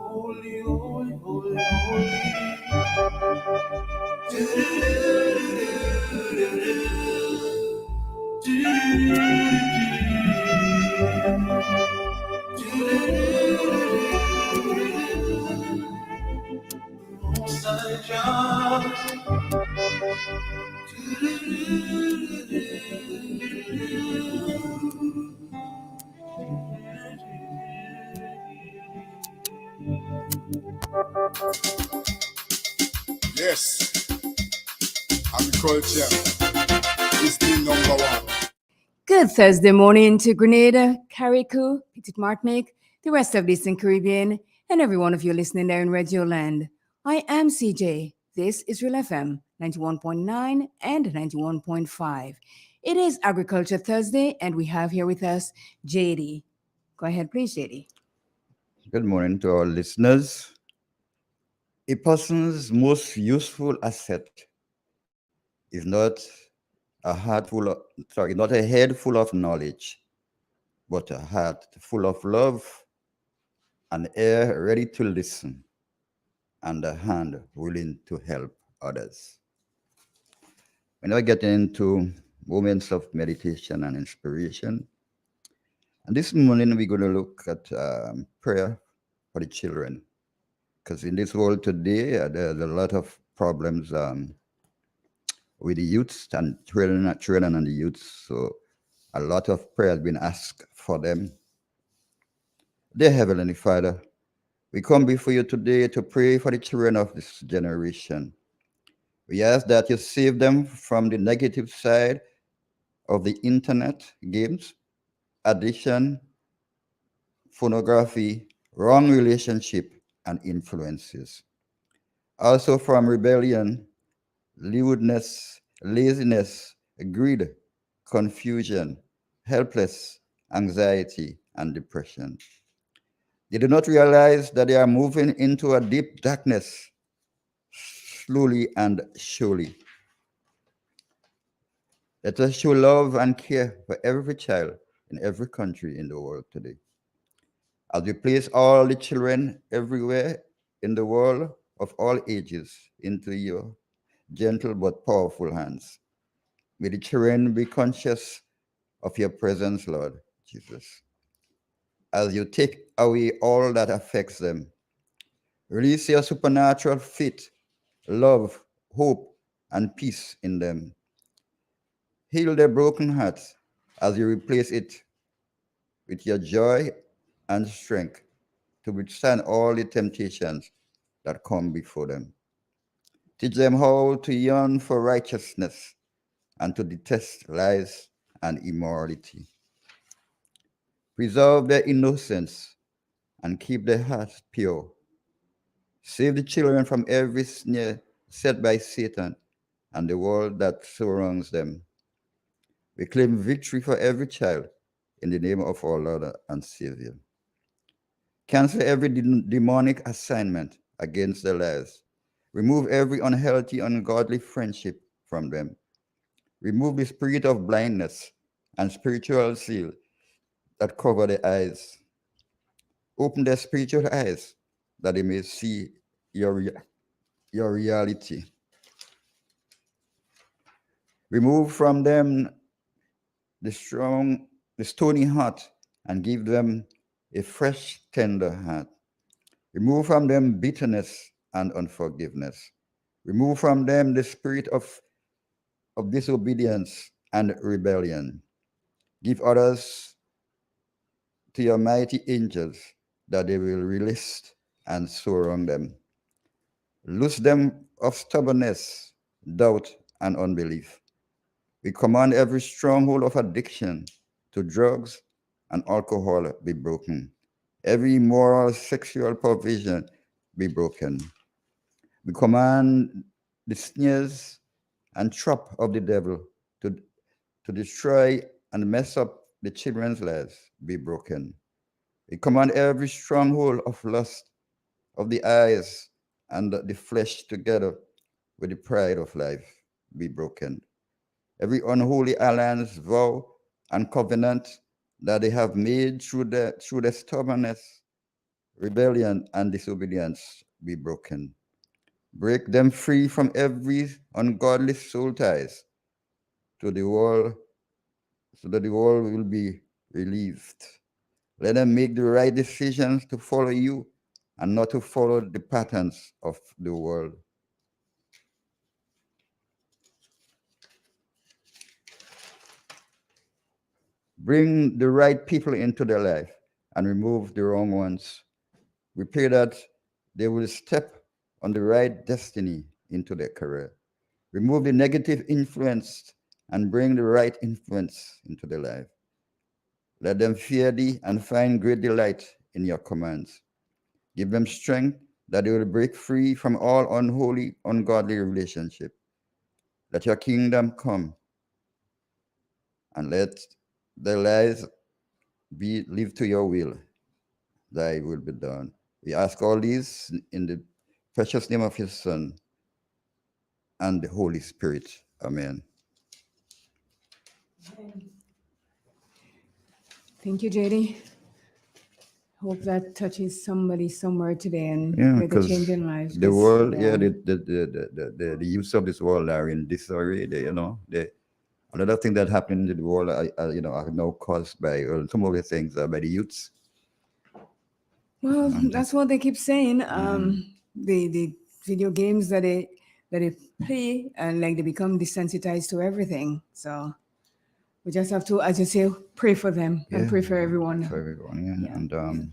Holy, holy, holy, Yes, agriculture is the number one. Good Thursday morning to Grenada, Carriacou, Petit Martinique, the rest of the Eastern Caribbean, and every one of you listening there in Radio Land. I am CJ. This is Real FM 91.9 and 91.5. It is Agriculture Thursday, and we have here with us JD. Go ahead, please, JD. Good morning to our listeners. A person's most useful asset is not not a head full of knowledge, but a heart full of love, an ear ready to listen, and a hand willing to help others. We're now getting into moments of meditation and inspiration. And this morning we're going to look at prayer for the children. Because in this world today, there's a lot of problems with the youths and children and the youths. So a lot of prayer has been asked for them. Dear Heavenly Father, we come before you today to pray for the children of this generation. We ask that you save them from the negative side of the internet, games, addiction, pornography, wrong relationship, and influences. Also from rebellion, lewdness, laziness, greed, confusion, helpless, anxiety, and depression. They do not realize that they are moving into a deep darkness, slowly and surely. Let us show love and care for every child in every country in the world today. As we place all the children everywhere in the world of all ages into your gentle but powerful hands. May the children be conscious of your presence, Lord Jesus. As you take away all that affects them, release your supernatural faith, love, hope, and peace in them. Heal their broken hearts as you replace it with your joy and strength to withstand all the temptations that come before them. Teach them how to yearn for righteousness and to detest lies and immorality. Preserve their innocence and keep their hearts pure. Save the children from every snare set by Satan and the world that surrounds them. We claim victory for every child in the name of our Lord and Savior. Cancel every demonic assignment against their lives. Remove every unhealthy, ungodly friendship from them. Remove the spirit of blindness and spiritual seal that cover their eyes. Open their spiritual eyes that they may see your reality. Remove from them the stony heart and give them a fresh, tender heart. Remove from them bitterness and unforgiveness. Remove from them the spirit of disobedience and rebellion. Give others to your mighty angels that they will release and surround them. Loose them of stubbornness, doubt, and unbelief. We command every stronghold of addiction to drugs and alcohol be broken. Every immoral sexual provision be broken. We command the snares and trap of the devil to destroy and mess up the children's lives be broken. We command every stronghold of lust of the eyes and the flesh together with the pride of life be broken. Every unholy alliance, vow, and covenant that they have made through the stubbornness, rebellion, and disobedience be broken. Break them free from every ungodly soul ties to the world so that the world will be relieved. Let them make the right decisions to follow you and not to follow the patterns of the world. Bring the right people into their life and remove the wrong ones. We pray that they will step on the right destiny into their career. Remove the negative influence and bring the right influence into their life. Let them fear thee and find great delight in your commands. Give them strength that they will break free from all unholy, ungodly relationship. Let your kingdom come and let their lives be live to your will. Thy will be done. We ask all these in the precious name of his Son and the Holy Spirit. Amen. Thank you, JD. Hope that touches somebody somewhere today and Yeah, make a because change in lives. the 'cause, world, yeah, the youths of this world are in disarray. A lot of things that happen in the world, are now caused by some of the things are by the youths. Well, that's what they keep saying. The video games that they play and like they become desensitized to everything. So we just have to, as you say, pray for them and Yeah, pray for everyone. for everyone, yeah. Yeah, And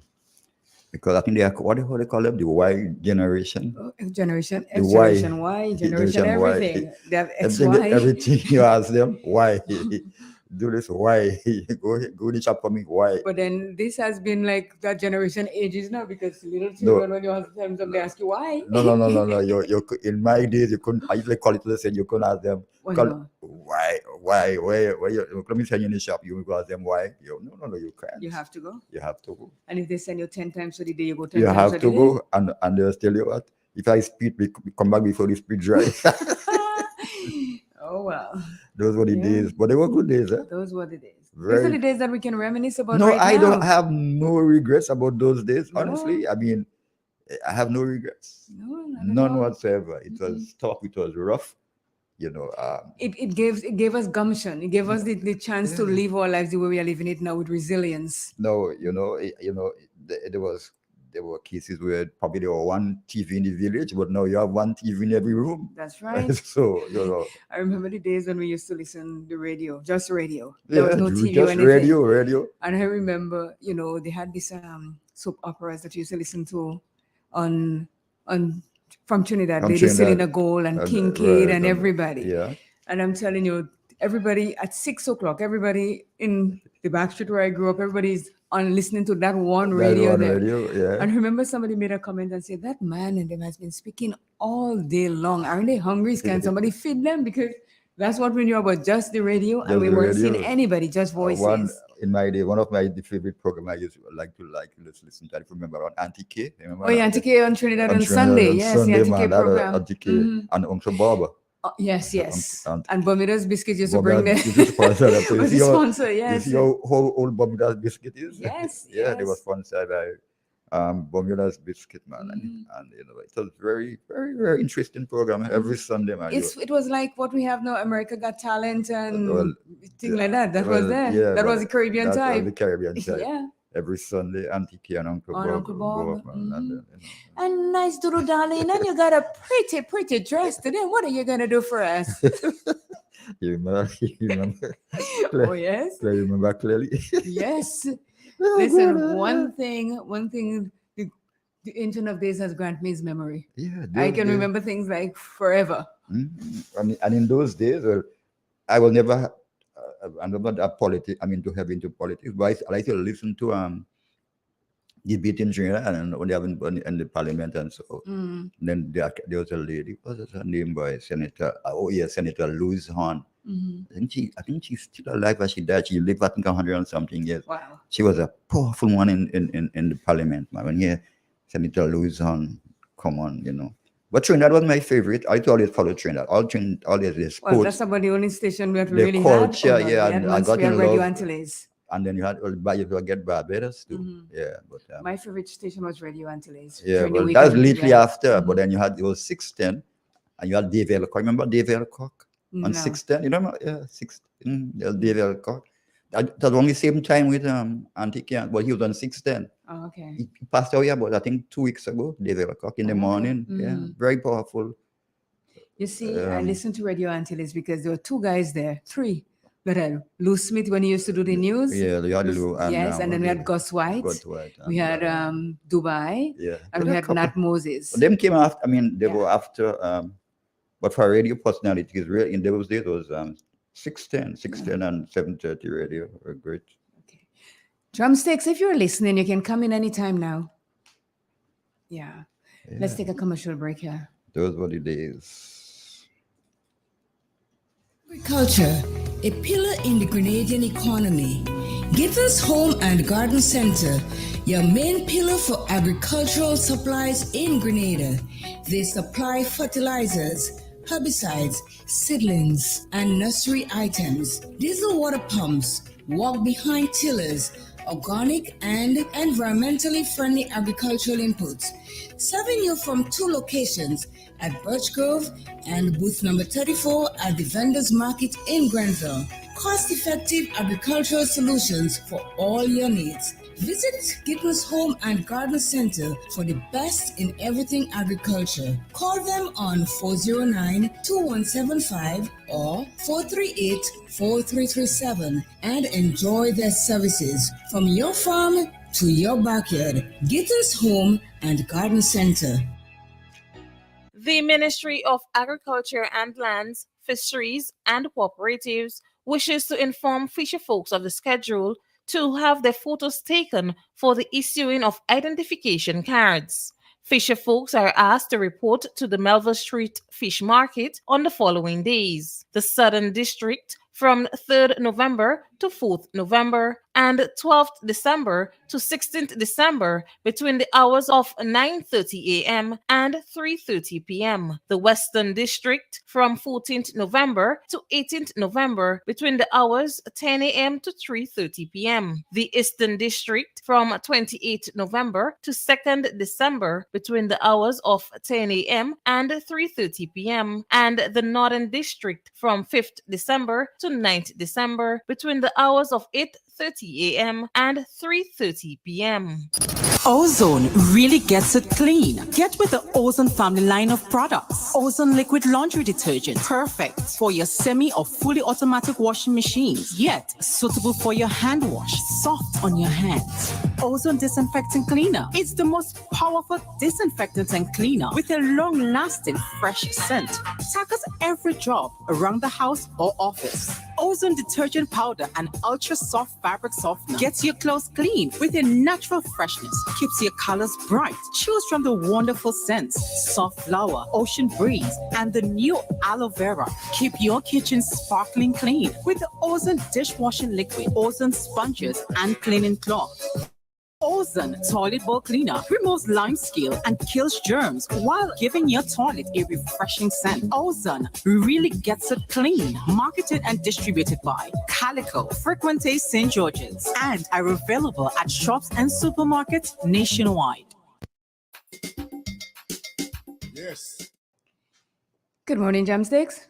because I think they are how they call them, the Y generation. Generation The X, Y generation Y, generation generation Y. everything. They have Everything, XY. everything you ask them, why? Do this, why? Go in the shop for me, why? But then this has been like that generation ages now because little No, children, when you ask them, they ask you why. no. In my days, you couldn't. I usually call it to the same. You couldn't ask them. Why Call, not? why? You let me send you in the shop. You go ask them why. No, you can't. You have to go. You have to go. And if they send you 10 times a day, you go 10 You times have a to day. go, and they'll tell you what. If I speed, we come back before the speed dry. Oh, well. Those were the Yeah. days, but they were good days. Those were the days. These are Very. the days that we can reminisce about No, right I now. don't have no regrets about those days. No. Honestly, I mean, I have no regrets. No, not at None all. whatsoever. It was tough. It was rough. It gave us gumption. It gave us the chance to live our lives the way we are living it now with resilience. No, there were cases where probably there were one TV in the village, but now you have one TV in every room. That's right. So I remember the days when we used to listen to radio, just radio. There was no TV or just anything. radio. And I remember, they had this soap operas that you used to listen to on from Trinidad, From Lady Trinidad, Selena Gold and Kincaid right, and everybody. Yeah. And I'm telling you, everybody at 6 o'clock, everybody in the back street where I grew up, everybody's on listening to that one radio there. Yeah. And I remember somebody made a comment and said, that man and them has been speaking all day long. Aren't they hungry? Can somebody feed them? Because that's what we knew about just the radio, and we weren't seeing anybody, just voices. In my day, one of my favorite program I used to like to listen to. I remember on Auntie K. Remember? Oh, yeah, Auntie K on Trinidad on Sunday. Yes, Sunday, the Auntie K program. Auntie K and Uncle Baba. Yes. And Bermuda's Biscuit used to bring them. Sponsor them. So Was the sponsor, yes. You see how old Bermuda's Biscuit is? Yes. Yeah, they were sponsored by Bermuda's Biscuit, man. And it was very, very, very interesting program every Sunday, man. It was like what we have now, America Got Talent and things like that. That was there. Yeah, that was the Caribbean that type. Was the Caribbean type. Yeah. Every Sunday, Auntie K and Uncle Bob. And nice doodle darling, and you got a pretty dress today. What are you gonna do for us? You remember? Oh yes. I remember clearly. Yes. Listen, one thing the Ancient of Days has granted me is memory. Yeah, I can remember things like forever. And in those days, I will never. I'm not a politics. I mean, to have into politics, but I like to listen to debate in Trinidad and when they have in the parliament and so. Then there was a lady. What was her name? By Senator. Senator Louise Horn. I think she's still alive as she died. She lived, I think, 100 and something years. Wow. She was a powerful one in the parliament, man. When here, Senator Louison, come on, you know. But Trinidad was my favorite. I used to always follow Trinidad. All the Well, sports, that's about the only station that we the really had. culture, Oh, no, yeah. we had And I got Montreal in Radio love. Antilles. And then you had you get Barbados too. Yeah, but My favorite station was Radio Antilles. yeah, During the well, week, that's I would lately get. after. But then you had those 610, and you had Dave Elcock. Remember Dave Elcock on No. 610? You know, yeah, 610. There's Dave Elcock. That was only same time with Auntie Kian, but he was on 610. Oh, okay. He passed away about, I think, 2 weeks ago. Dave Elcock in the Oh, okay. morning. Yeah, very powerful. You see, I listened to Radio Antilles because there were two guys there, three. That had Lou Smith when he used to do the news. Yeah, you had Lou and Yes, and then we had Gus White. Gus White We had Dubai. yeah, And we had Nat Moses. Them came after. I mean, they were after. But for radio personalities, really in those days, it was 610 and 7:30 radio were great. Okay. Drumsticks, if you're listening, you can come in anytime now. Yeah. Let's take a commercial break here. Those were the days. Agriculture, a pillar in the Grenadian economy. Gittins Home and Garden Center, your main pillar for agricultural supplies in Grenada. They supply fertilizers, herbicides, seedlings, and nursery items, diesel water pumps, walk-behind tillers, organic and environmentally friendly agricultural inputs. Serving you from two locations at Birch Grove and booth number 34 at the Vendors Market in Grenville. Cost-effective agricultural solutions for all your needs. Visit Gittins Home and Garden Center for the best in everything agriculture. Call them on 409-2175 or 438-4337 and enjoy their services from your farm to your backyard. Gittins Home and Garden Center. The Ministry of Agriculture and Lands, Fisheries and Cooperatives wishes to inform fisher folks of the schedule to have their photos taken for the issuing of identification cards. Fisher folks are asked to report to the Melville Street Fish Market on the following days: the Southern District from 3rd November to 4th November and 12th December to 16th December between the hours of 9:30 a.m. and 3:30 p.m. The Western District from 14th November to 18th November between the hours 10 a.m. to 3:30 p.m. The Eastern District from 28th November to 2nd December between the hours of 10 a.m. and 3:30 p.m. and the Northern District from 5th December to 9th December between the hours of 8:30 a.m. and 3:30 p.m. Ozone really gets it clean. Get with the Ozone family line of products. Ozone liquid laundry detergent, perfect for your semi or fully automatic washing machines, yet suitable for your hand wash, soft on your hands. Ozone disinfectant cleaner. It's the most powerful disinfectant and cleaner with a long-lasting fresh scent. Tackles every job around the house or office. Ozone detergent powder and ultra soft fabric softener gets your clothes clean with a natural freshness. Keeps your colors bright. Choose from the wonderful scents: soft flower, ocean breeze, and the new aloe vera. Keep your kitchen sparkling clean with the Ozone dishwashing liquid, Ozone sponges, and cleaning cloth. Ozone toilet bowl cleaner removes lime scale and kills germs while giving your toilet a refreshing scent. Ozone really gets it clean. Marketed and distributed by Calico, Frequente St. George's, and are available at shops and supermarkets nationwide. Yes. Good morning, Drumsticks.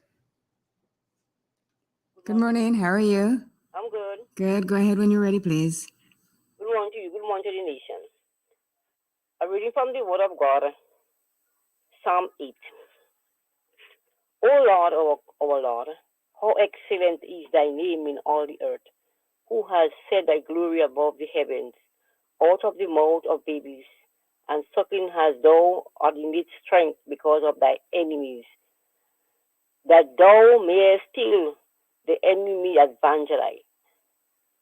Good morning. How are you? I'm good. Good. Go ahead when you're ready, please. Good morning to you. Good morning to the nation. A reading from the Word of God, Psalm 8. O Lord, our Lord, how excellent is thy name in all the earth, who has set thy glory above the heavens. Out of the mouth of babies and suckling hast thou ordained strength because of thy enemies, that thou mayest still the enemy evangelize.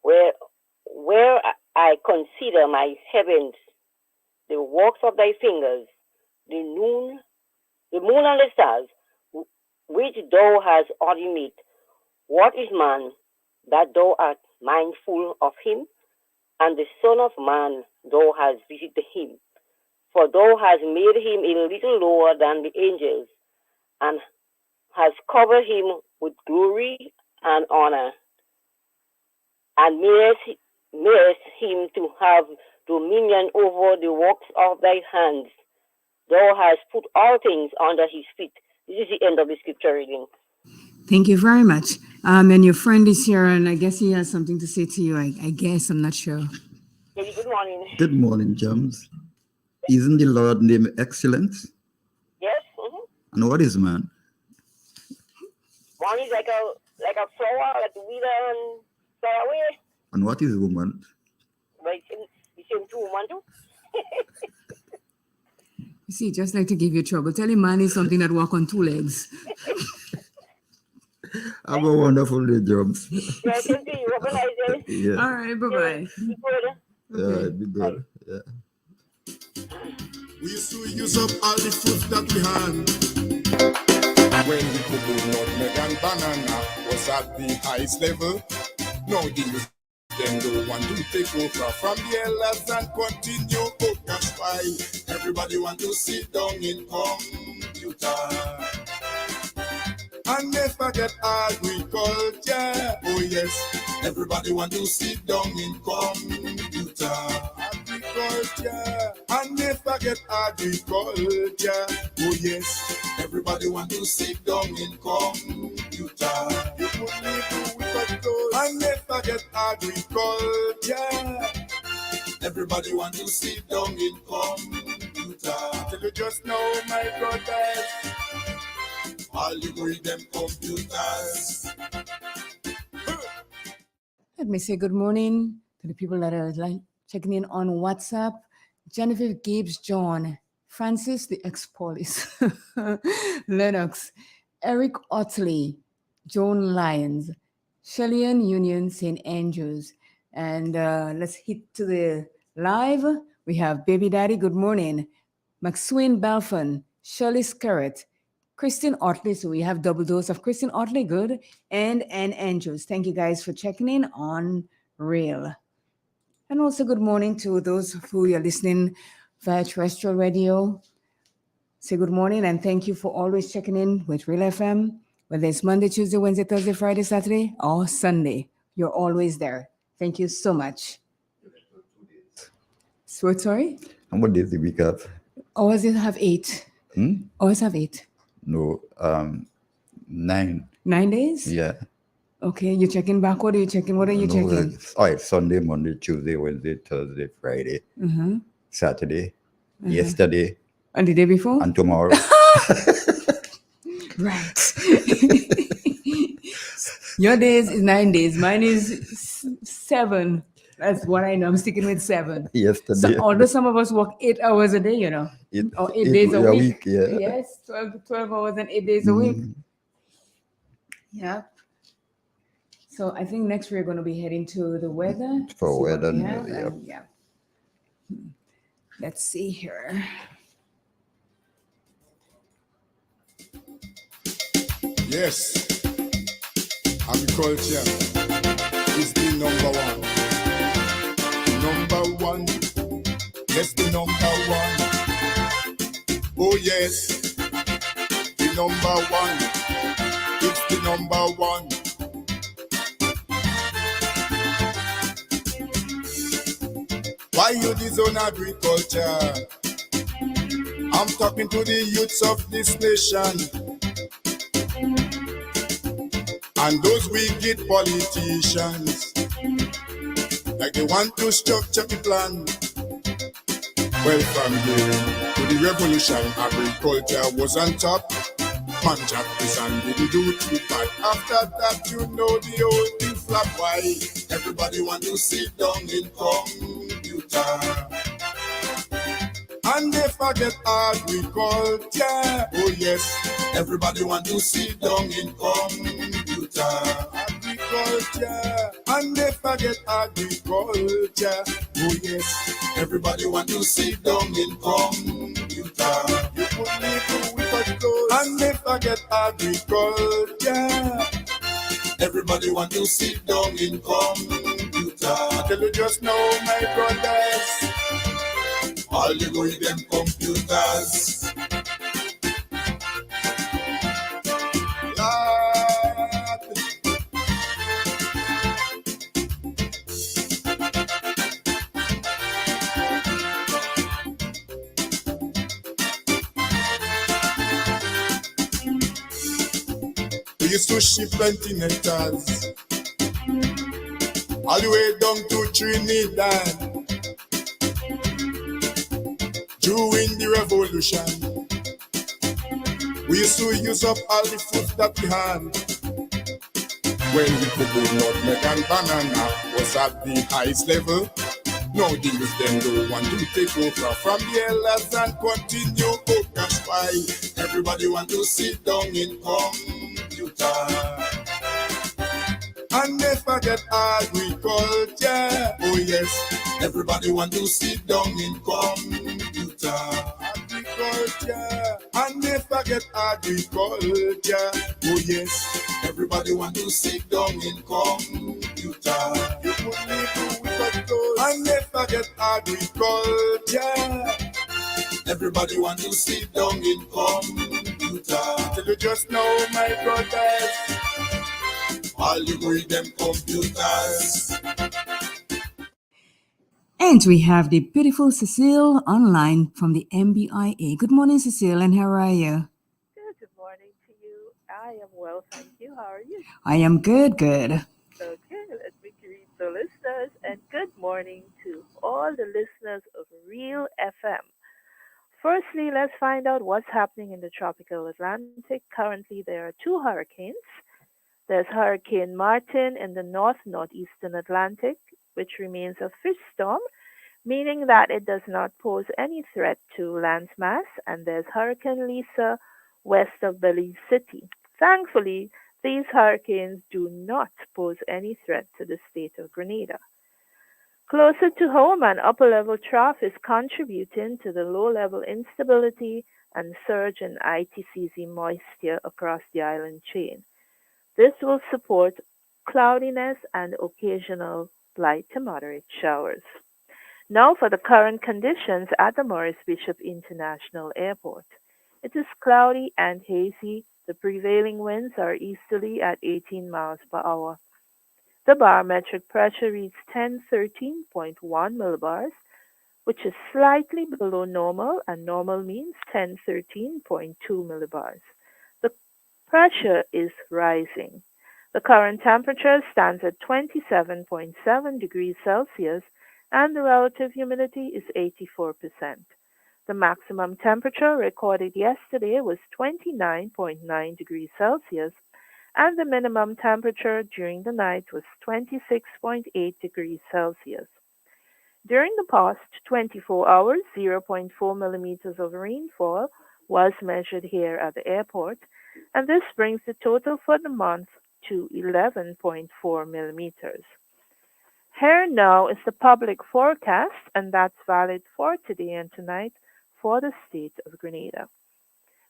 Where I consider my heavens, the works of thy fingers, the moon and the stars, which thou hast ordained, What is man, that thou art mindful of him? And the Son of Man, thou hast visited him. For thou hast made him a little lower than the angels, and hast covered him with glory and honor, and mayest him to have dominion over the works of thy hands. Thou hast put all things under his feet. This is the end of the scripture reading. Thank you very much. And your friend is here, and I guess he has something to say to you. I guess, I'm not sure. Lady, good morning. Good morning, James. Isn't the Lord name excellent? Yes? Mm-hmm. And what is man? One is like a flower, like a wither and fly away. And what is woman? But it's same two woman too. You see, just like to give you trouble. Tell him man is something that walk on two legs. Have a wonderful day, James. Yeah, same to you. Have a nice day. Yeah. All right, bye-bye. Be good. Yeah, be good. Yeah. We used to use up all the fruits that we had. When we could do nutmeg and banana was at the highest level. Now the youth them don't want to take over from the elders and continue. Oh, that's why everybody want to sit down in computer. And they forget agriculture. Oh yes, everybody want to sit down in computer. Agriculture. And they forget agriculture. Oh yes, everybody want to sit down in computer. You could live with those. And they forget agriculture. Everybody want to sit down in computer. Tell you just know, my brothers. Algorithm computers. Let me say good morning to the people that are checking in on WhatsApp. Jennifer Gibbs, John, Francis, the ex-police, Lennox, Eric Otley, Joan Lyons, Shellyan Union, St. Andrews. And let's hit to the live. We have Baby Daddy, good morning. McSween Belfon, Shirley Skerritt, Kristen Otley, so we have double dose of Kristen Otley, good, and Ann Andrews. Thank you guys for checking in on Real. And also good morning to those who are listening via terrestrial radio. Say good morning and thank you for always checking in with Real FM, whether it's Monday, Tuesday, Wednesday, Thursday, Friday, Saturday, or Sunday. You're always there. Thank you so much. So, sorry? How many days do we have? Always have 8. Always have 8. No, 9. 9 days? Yeah. Okay, you checking backward or you checking? What are you checking? All right, Sunday, Monday, Tuesday, Wednesday, Thursday, Friday, Saturday, yesterday, And the day before? and tomorrow. Right. Your days is 9 days. Mine is 7. That's what I know. I'm sticking with 7. Yesterday. So, although some of us work 8 hours a day, you know, or 8 days a week. Yeah. Yes, 12 hours and 8 days a week. Yeah. So I think next we're going to be heading to the weather. For see what weather, we have, yeah. and yeah. Let's see here. Yes, agriculture is the number one. Number one, yes, the number one. Oh yes, the number one. It's the number one. Why you disown agriculture? I'm talking to the youths of this nation. And those wicked politicians, like they want to structure the plan. Well, from here to the revolution, agriculture was on top. Man, Jack and didn't do too bad. After that, you know the old thing flap. Why everybody want to sit down in computer? And they forget agriculture. Oh yes, everybody want to sit down in computer. Agriculture. And they forget agriculture. Oh yes, everybody want to sit down in computer. You put me through with a clothes. And they forget agriculture. Everybody want to sit down in computer. I tell you just now, my brothers, all you go with them computers. Lord, we used to ship continentals all the way down to Trinidad during the revolution. We used to use up all the food that we had. When we could do nutmeg and banana was at the highest level. Now the youth them don't want to take over from the elders and continue. Oh gosh, why? Everybody want to sit down in computer. And they forget agriculture. Oh yes, everybody want to sit down in computer. Agriculture. And they forget agriculture. Oh yes, everybody want to sit down in computer. You put me through with a clothes. And they forget agriculture. Everybody want to sit down in computer. Tell you just know, my brothers, all you read them computers. And we have the beautiful Cecile online from the MBIA. Good morning, Cecile, and how are you? Good morning to you. I am well, thank you. How are you? I am good, good. Okay, let me greet the listeners and good morning to all the listeners of Real FM. Firstly, let's find out what's happening in the tropical Atlantic. Currently, there are two hurricanes. There's Hurricane Martin in the northeastern Atlantic, which remains a fish storm, meaning that it does not pose any threat to landmass, and there's Hurricane Lisa west of Belize City. Thankfully, these hurricanes do not pose any threat to the state of Grenada. Closer to home, an upper level trough is contributing to the low level instability and surge in ITCZ moisture across the island chain. This will support cloudiness and occasional light to moderate showers. Now for the current conditions at the Maurice Bishop International Airport. It is cloudy and hazy. The prevailing winds are easterly at 18 miles per hour. The barometric pressure reads 1013.1 millibars, which is slightly below normal, and normal means 1013.2 millibars. The pressure is rising. The current temperature stands at 27.7 degrees Celsius and the relative humidity is 84%. The maximum temperature recorded yesterday was 29.9 degrees Celsius and the minimum temperature during the night was 26.8 degrees Celsius. During the past 24 hours, 0.4 millimeters of rainfall was measured here at the airport, and this brings the total for the month to 11.4 millimeters. Here now is the public forecast, and that's valid for today and tonight for the state of Grenada.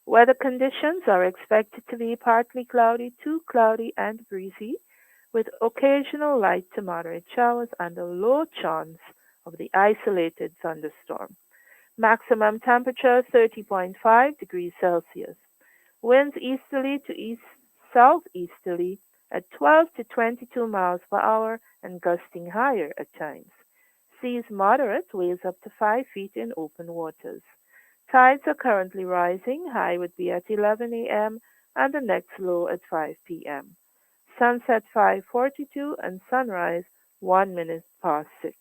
Weather conditions are expected to be partly cloudy to cloudy and breezy, with occasional light to moderate showers and a low chance of the isolated thunderstorm. Maximum temperature 30.5 degrees Celsius. Winds easterly to southeasterly at 12 to 22 miles per hour and gusting higher at times. Seas moderate, waves up to 5 feet in open waters. Tides are currently rising. High would be at 11 a.m. and the next low at 5 p.m. Sunset 5:42 and sunrise 1 minute past 6.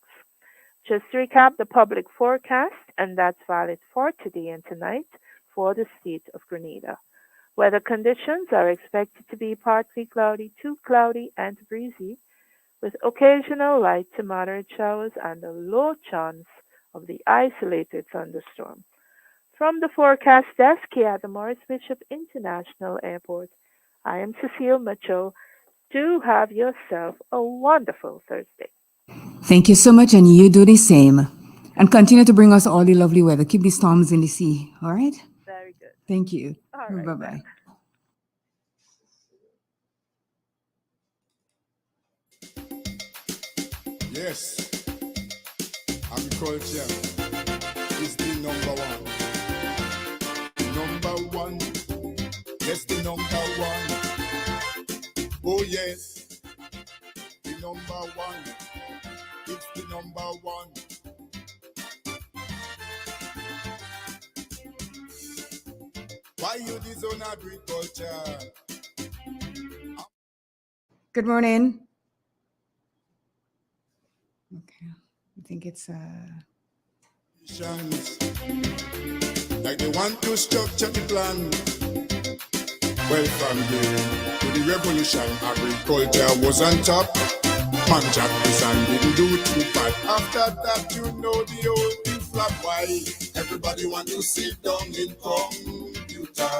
Just to recap the public forecast, and that's valid for today and tonight for the state of Grenada. Weather conditions are expected to be partly cloudy to cloudy and breezy, with occasional light to moderate showers and a low chance of the isolated thunderstorm. From the forecast desk here at the Maurice Bishop International Airport, I am Cecile Mitchell. Do have yourself a wonderful Thursday. Thank you so much, and you do the same. And continue to bring us all the lovely weather. Keep the storms in the sea, all right? Very good. Thank you. All right, Bye-bye. then. Yes, agriculture is the number one. Number one. Yes, the number one. Oh yes, the number one. It's the number one. Why you disown agriculture? Good morning. Okay, I think it's Like they want to structure the plan. Well, from the to the revolution, agriculture was on top. Man jack this and didn't do too bad. After that, you know the old thing flap. Why? Everybody want to sit down in computer.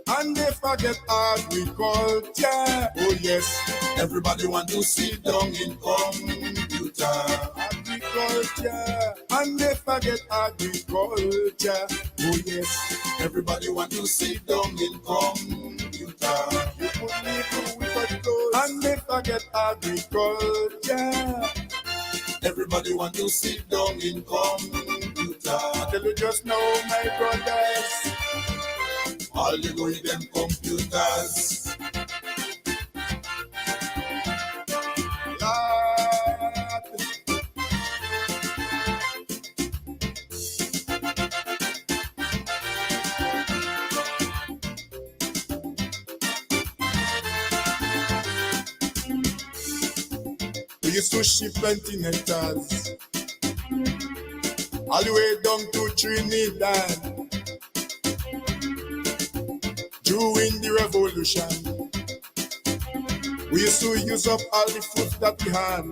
And they forget agriculture. Oh yes, everybody want to sit down in computer. Agriculture. And they forget agriculture. Oh yes, everybody want to sit down in computer. You put me through with a clothes. And they forget agriculture. Everybody want to sit down in computer. I tell you just now, my brothers. All you go with them computers. Lord. We used to ship continentals all the way down to Trinidad. During the revolution, we used to use up all the fruits that we had.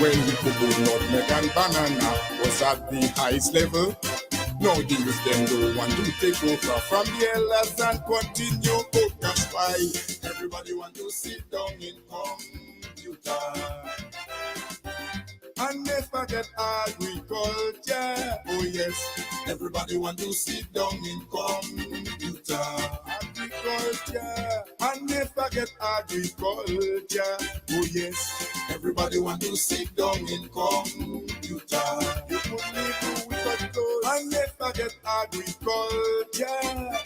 When we could do nutmeg and banana was at the highest level. Now the youth them don't want to take over from the elders and continue. Oh, that's why everybody want to sit down in computer. And they forget agriculture. Oh yes, everybody want to sit down in computer. Agriculture. And they forget agriculture. Oh yes, everybody want to sit down in computer. You put me through with a clothes. And they forget agriculture.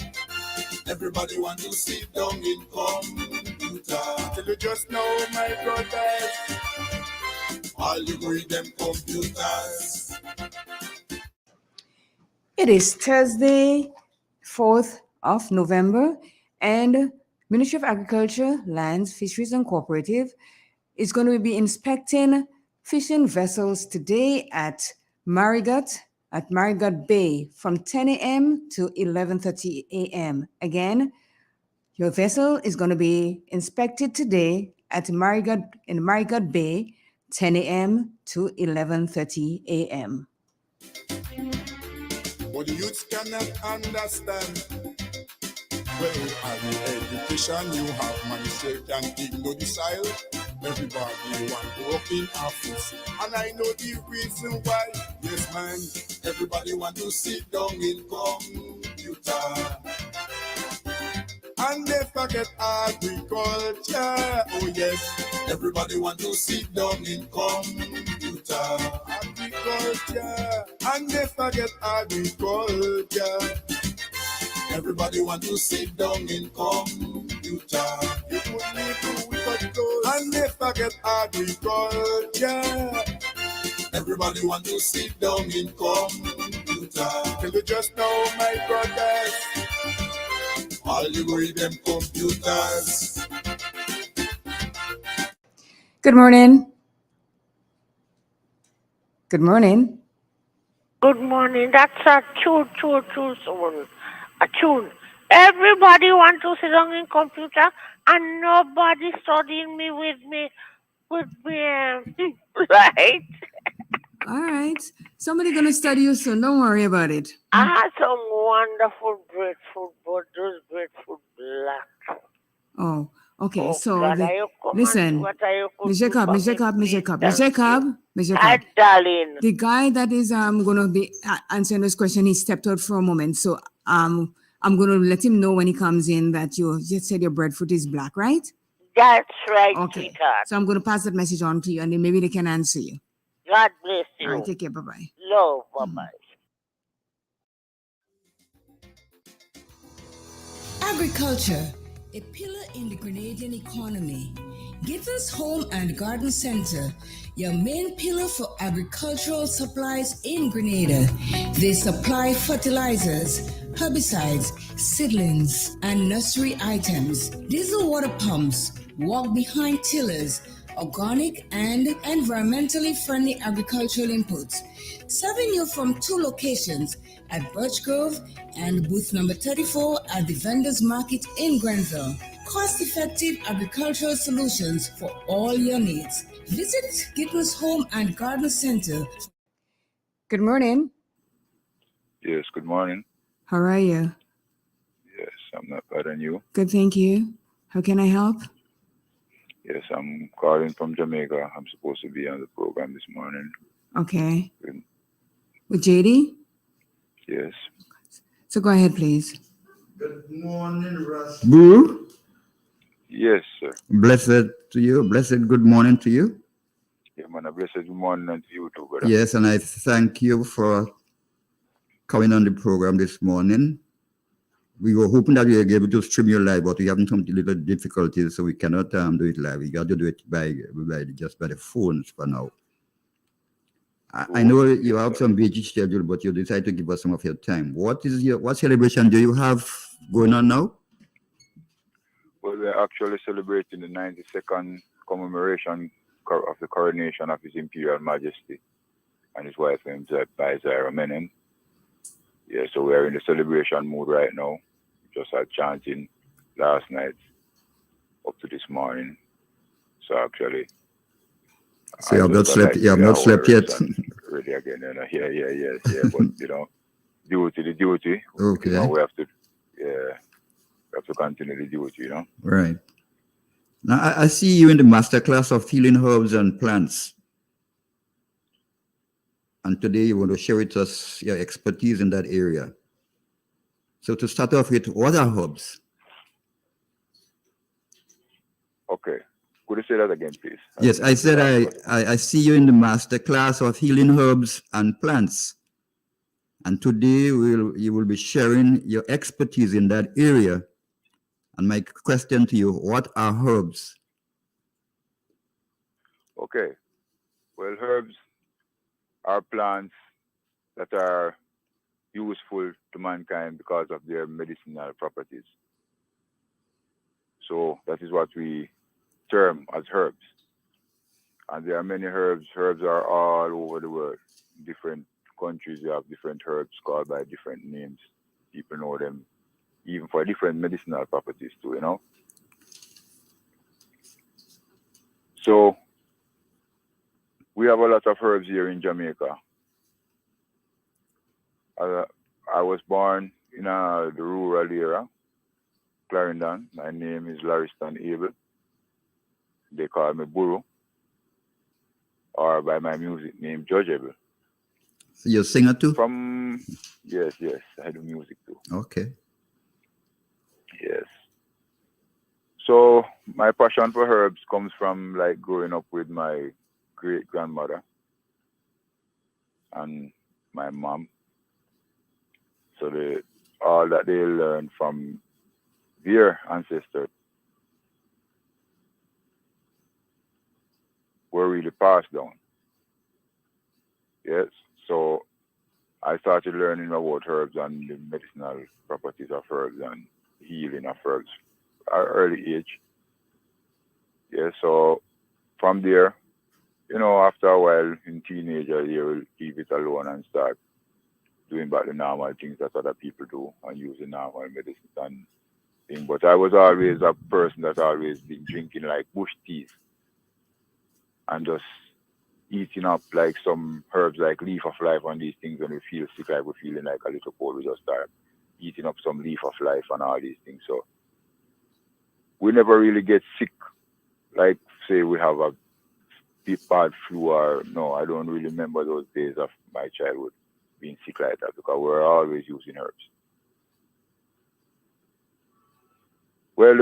Everybody want to sit down in computer. Tell you just know, my brothers. All you go with them computers. It is Thursday, 4th of November, and Ministry of Agriculture, Lands, Fisheries and Cooperative is going to be inspecting fishing vessels today at Marigot Bay from 10 a.m. to 11:30 a.m. Again, your vessel is going to be inspected today at Marigot Bay, 10 a.m. to 11:30 a.m. But the youths cannot understand. Well, are you education you have, man, you can ignore the style. Everybody want to up in office, and I know the reason why. Yes, man, everybody want to sit down in computer. And they forget agriculture. Oh yes, everybody want to sit down in computer. Agriculture. And they forget agriculture. Everybody want to sit down in computer. You put me through with a clothes. And they forget agriculture. Everybody want to sit down in computer. Can you just know, my brothers? All you go with them computers. Good morning. Good morning. Good morning. That's a tune someone. A tune. Everybody want to sit down in computer and nobody studying me with me. Right? All right. Somebody going to study you soon. Don't worry about it. I had some wonderful breadfruit, but those breadfruit black. Oh, okay. Oh, So, God, are you come and listen, see what are you could Mr. do Cobb, for Mr. me, Cobb, Mr. please? Cobb, Thank Mr. you. Cobb, Mr. Hi, Cobb. darling. The guy that is going to be answering this question, he stepped out for a moment. So I'm going to let him know when he comes in that you just said your breadfruit is black, right? That's right, Okay. sweetheart. So I'm going to pass that message on to you, and then maybe they can answer you. God bless All right. you. Take care. Bye bye. Love. Bye-bye. Agriculture, a pillar in the Grenadian economy. Gittins Home and Garden Center, your main pillar for agricultural supplies in Grenada. They supply fertilizers, herbicides, seedlings, and nursery items, diesel water pumps, walk behind tillers, organic and environmentally friendly agricultural inputs. Serving you from two locations at Birch Grove and booth number 34 at the Vendors Market in Grenville. Cost-effective agricultural solutions for all your needs. Visit Gittins Home and Garden Center. Good morning. Yes, good morning. How are you? Yes, I'm not bad, and you? Good, thank you. How can I help? Yes, I'm calling from Jamaica. I'm supposed to be on the program this morning. Okay. Good. With JD? Yes. So go ahead, please. Good morning, Russ. Boo. Yes, sir. Blessed to you. Blessed good morning to you. Yeah, man, a blessed good morning and to you too, brother. Yes, and I thank you for coming on the program this morning. We were hoping that we were able to stream you live, but we having some little difficulties, so we cannot do it live. We got to do it by just by the phones for now. I know you have some busy schedule, but you decide to give us some of your time. What celebration do you have going on now? Well, we're actually celebrating the 92nd commemoration of the coronation of His Imperial Majesty and his wife, by Zaira Menem. Yeah, so we're in the celebration mood right now. Just had chanting last night up to this morning. So actually, so you have not slept. You have not slept yet. Really again, yeah. But the duty. Okay. We have to continue the duty. Right. Now I see you in the masterclass of healing herbs and plants. And today you want to share with us your expertise in that area. So to start off with, what are herbs? Okay. Could you say that again, please? Yes, I said I see you in the master class of healing herbs and plants. And today you will be sharing your expertise in that area. And my question to you, what are herbs? Okay. Well, herbs are plants that are useful to mankind because of their medicinal properties. So that is what we term as herbs. And there are many herbs. Herbs are all over the world. Different countries, you have different herbs called by different names. People know them even for different medicinal properties too, So we have a lot of herbs here in Jamaica. I was born in the rural area, Clarendon. My name is Lariston Abel. They call me Buru, or by my music name, Judge Abel. So you're a singer too? Yes, I do music too. Okay. Yes. So my passion for herbs comes from like growing up with my great grandmother and my mom. So all that they learned from their ancestors were really passed down. Yes. So I started learning about herbs and the medicinal properties of herbs and healing of herbs at an early age. Yeah, so from there, after a while in teenager, you will leave it alone and start doing about the normal things that other people do and using normal medicine and thing. But I was always a person that always been drinking like bush teas and just eating up like some herbs like leaf of life and these things. When we feel sick, like we're feeling like a little cold, we just start eating up some leaf of life and all these things. So we never really get sick. Like say we have a bad flu or no, I don't really remember those days of my childhood being sick like that because we're always using herbs. Well,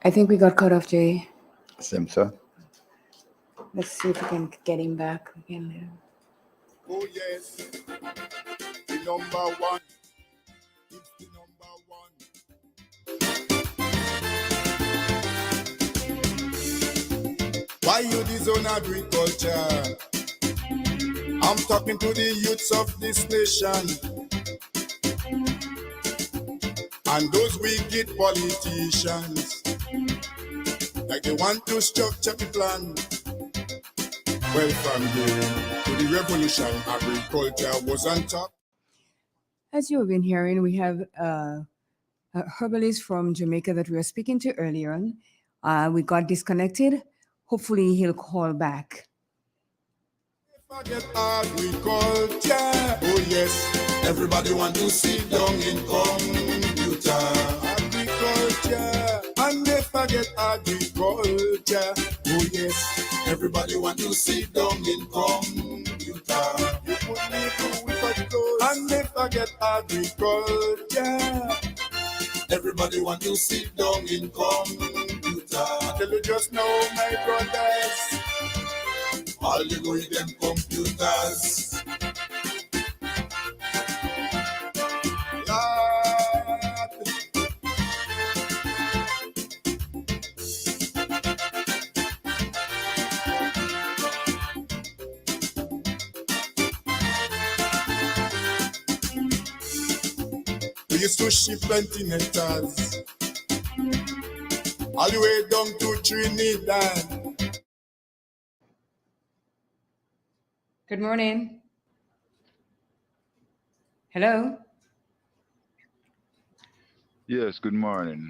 I think we got cut off, Jay. Same, sir. Let's see if we can get him back again. Oh yes, the number one. It's the number one. Why you disown agriculture? I'm talking to the youths of this nation and those wicked politicians. Like they want to structure the plan. Well, from the to the revolution, agriculture was on top. As you have been hearing, we have a herbalist from Jamaica that we were speaking to earlier on. We got disconnected. Hopefully, he'll call back. Forget agriculture. Oh yes, everybody want to sit down in computer. Agriculture, and they forget agriculture. Oh yes, everybody want to sit down in computer. You put me through with a clothes, and they forget agriculture. Everybody want to sit down in computer. I tell you just now, my brothers. All you go with them computers. Lord. We used to ship plenty nectars all the way down to Trinidad. Good morning. Hello. Yes, good morning.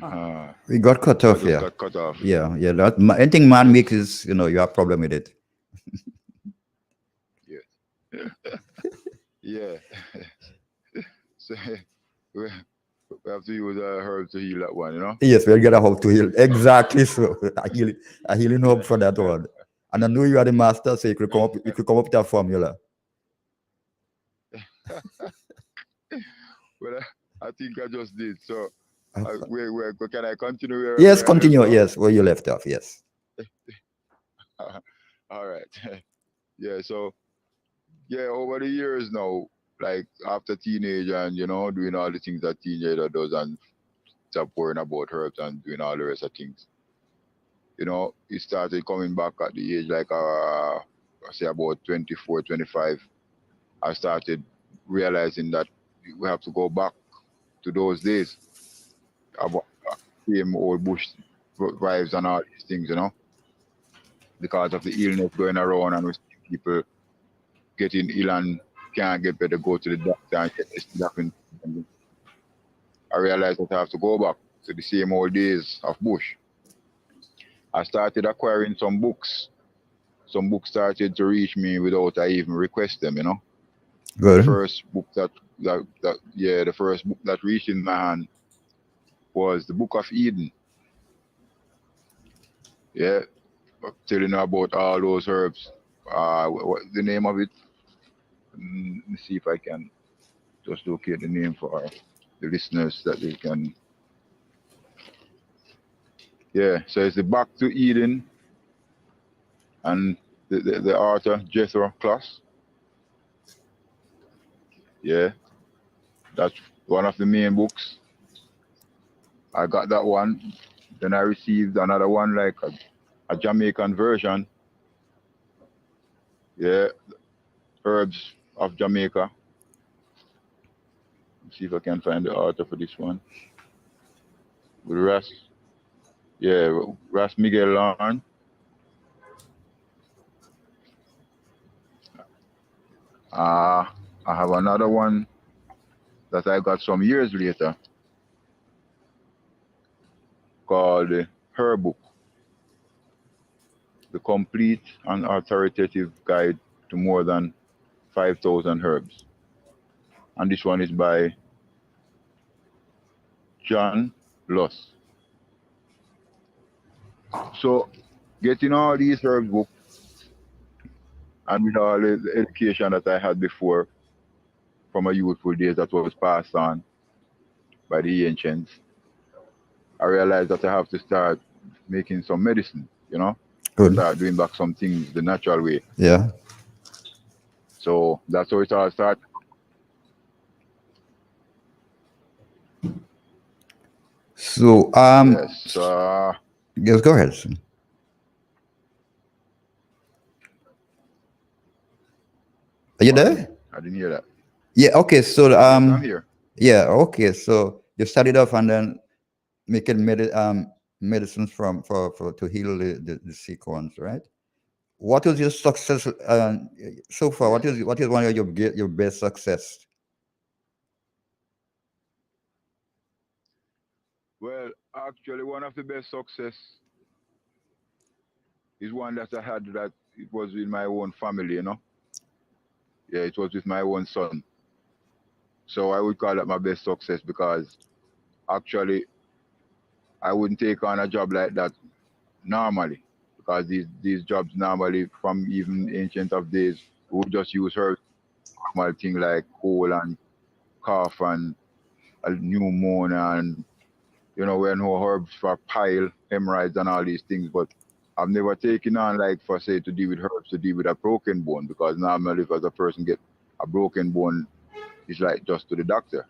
We got cut I off just here. got cut off. Yeah, yeah. Anything man makes is, you have problem with it. Yes. Yeah. So we have to use herb to heal that one. Yes, we'll get a how to heal. Exactly so. A healing herb for that one. And I know you are the master, so you could come up with a formula. Well, I think I just did. So, can I continue? Yes, continue. Yes, where you left off. Yes. All right. Yeah. So, over the years now, like after teenage and doing all the things that teenager does and stop worrying about herbs and doing all the rest of things. It started coming back at the age like I say about 24, 25. I started realizing that we have to go back to those days about same old bush vibes and all these things, because of the illness going around and we see people getting ill and can't get better, go to the doctor and get this happen. I realized that I have to go back to the same old days of bush. I started acquiring some books. Some books started to reach me without I even request them, Good. The first book the first book that reached in my hand was the Book of Eden. Yeah, telling you about all those herbs. What's the name of it? Let me see if I can just locate the name for the listeners that they can. Yeah, so it's the Back to Eden, and the author Jethro Kloss. Yeah, that's one of the main books. I got that one. Then I received another one, like a Jamaican version. Yeah, Herbs of Jamaica. Let's see if I can find the author for this one. With Ras Miguel Larn. I have another one that I got some years later called Herbal, the complete and authoritative guide to more than 5,000 herbs. And this one is by John Luss. So, getting all these herbs books and with all the education that I had before, from a youthful days that was passed on by the ancients, I realized that I have to start making some medicine, Good. start doing back some things the natural way. Yeah. So that's how it all started. So Yes. yes, go ahead. Sir. Are you Pardon me? there? I didn't hear that. Yeah. Okay. So Yes, I'm here. yeah. Okay. So you started off and then making medicines for to heal the sick ones, right? What was your success so far? Yes. What is one of your best success? Well, actually, one of the best success is one that I had that it was with my own family. Yeah, it was with my own son. So I would call that my best success because actually I wouldn't take on a job like that normally because these jobs normally from even ancient of days we would just use her normal thing like cold and cough and a pneumonia and we know herbs for pile, hemorrhoids and all these things, but I've never taken on like for say to deal with herbs to deal with a broken bone because normally if as a person get a broken bone it's like just to the doctor.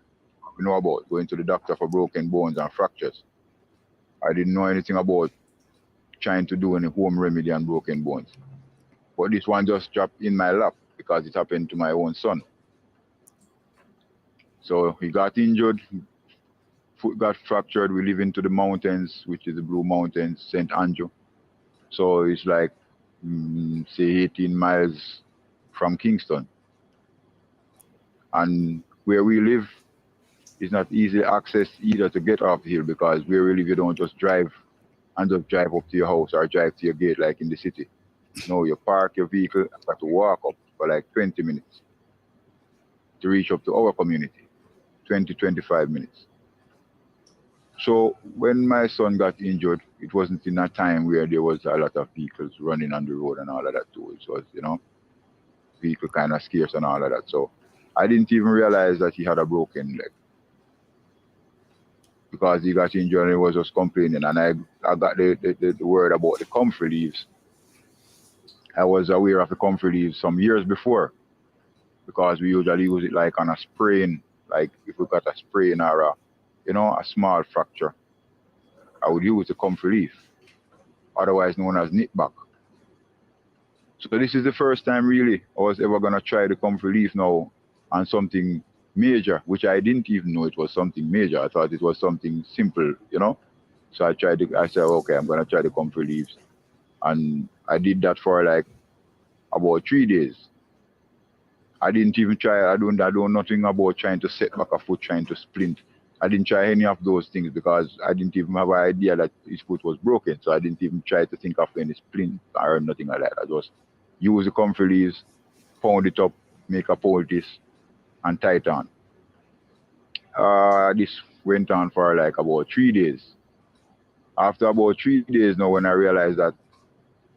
We know about going to the doctor for broken bones and fractures. I didn't know anything about trying to do any home remedy on broken bones. But this one just dropped in my lap because it happened to my own son. So he got injured, foot got fractured. We live into the mountains, which is the Blue Mountains, St. Andrew. So it's like, say, 18 miles from Kingston. And where we live is not easy access either to get off the hill because where we live, you don't just drive and just drive up to your house or drive to your gate like in the city. No, you park your vehicle and have to walk up for like 20 minutes to reach up to our community, 20, 25 minutes. So when my son got injured, it wasn't in a time where there was a lot of vehicles running on the road and all of that too. It was, vehicle kind of scarce and all of that. So I didn't even realize that he had a broken leg because he got injured and he was just complaining. And I got the word about the comfrey leaves. I was aware of the comfrey leaves some years before because we usually use it like on a sprain, like if we got a sprain or a small fracture, I would use the comfrey leaf, otherwise known as knitback. So this is the first time really I was ever gonna try the comfrey leaf now on something major, which I didn't even know it was something major. I thought it was something simple. So I said, okay, I'm gonna try the comfrey leaves. And I did that for like about 3 days. I didn't even try. I don't know nothing about trying to set back a foot, trying to splint. I didn't try any of those things because I didn't even have an idea that his foot was broken. So I didn't even try to think of any splint or nothing like that. I just use the comfrey leaves, pound it up, make a poultice, and tie it on. This went on for like about 3 days. After about 3 days now, when I realized that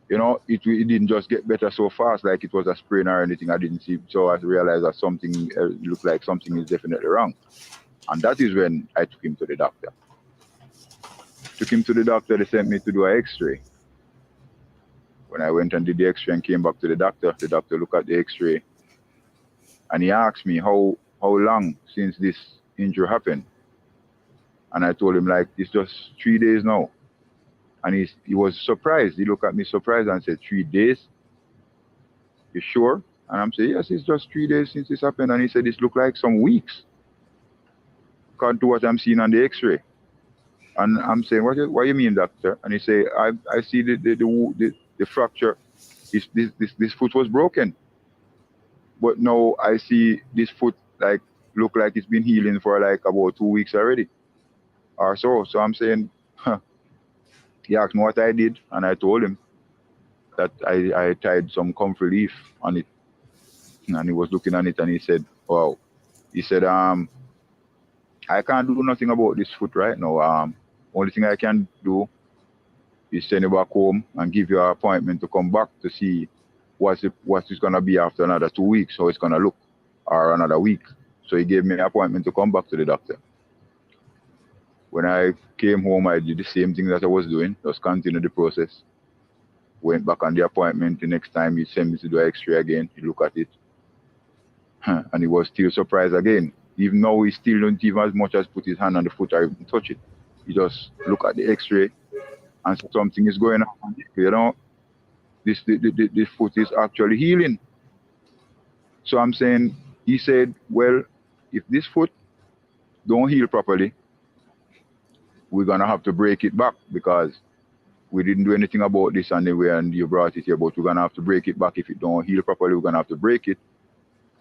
it didn't just get better so fast, like it was a sprain or anything. I didn't see, so I realized that something looked like something is definitely wrong, and that is when I took him to the doctor. Took him to the doctor. They sent me to do an X-ray. When I went and did the X-ray and came back to the doctor looked at the X-ray, and he asked me how long since this injury happened, and I told him like it's just 3 days now, and he was surprised. He looked at me surprised and said, 3 days? You sure? And I'm saying, yes, it's just 3 days since this happened. And he said, this look like some weeks, according to what I'm seeing on the X-ray. And I'm saying, what do you mean, doctor? And he say, I see the fracture. This foot was broken, but now I see this foot like look like it's been healing for like about 2 weeks already, or so. So I'm saying, he asked me what I did, and I told him that I tied some comfrey leaf on it, and he was looking on it, and he said, wow. He said, I can't do nothing about this foot right now. Only thing I can do is send you back home and give you an appointment to come back to see what it's gonna be after another 2 weeks, how it's gonna look, or another week. So he gave me an appointment to come back to the doctor. When I came home, I did the same thing that I was doing, just continue the process. Went back on the appointment. The next time he sent me to do an X-ray again. He look at it, and he was still surprised again. Even though he still don't even as much as put his hand on the foot or even touch it. He just look at the X-ray and said something is going on. You know, this foot is actually healing. So I'm saying, he said, well, if this foot don't heal properly, we're gonna have to break it back because we didn't do anything about this anyway, and you brought it here, but we're gonna have to break it back. If it don't heal properly, we're gonna have to break it,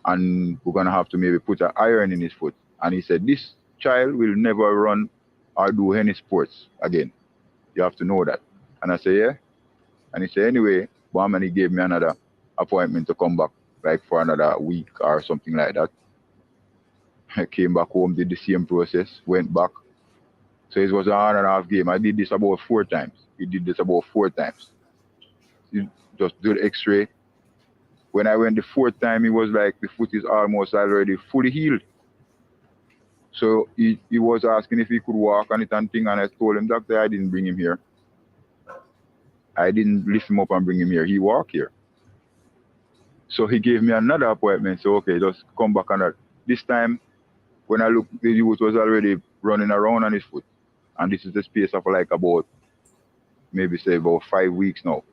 and we're gonna have to maybe put an iron in his foot. And he said, this child will never run or do any sports again. You have to know that. And I said, yeah. And he said, anyway, Bam, and he gave me another appointment to come back, like for another week or something like that. I came back home, did the same process, went back. So it was an hour and a half game. I did this about 4 times. He did this about 4 times. He just do the X-ray. When I went the 4th time, he was like, the foot is almost already fully healed. So he was asking if he could walk on it and thing, and I told him, doctor, I didn't bring him here. I didn't lift him up and bring him here. He walked here. So he gave me another appointment. So okay, just come back on that. This time, when I looked, the youth was already running around on his foot. And this is the space of like about, maybe say about 5 weeks now.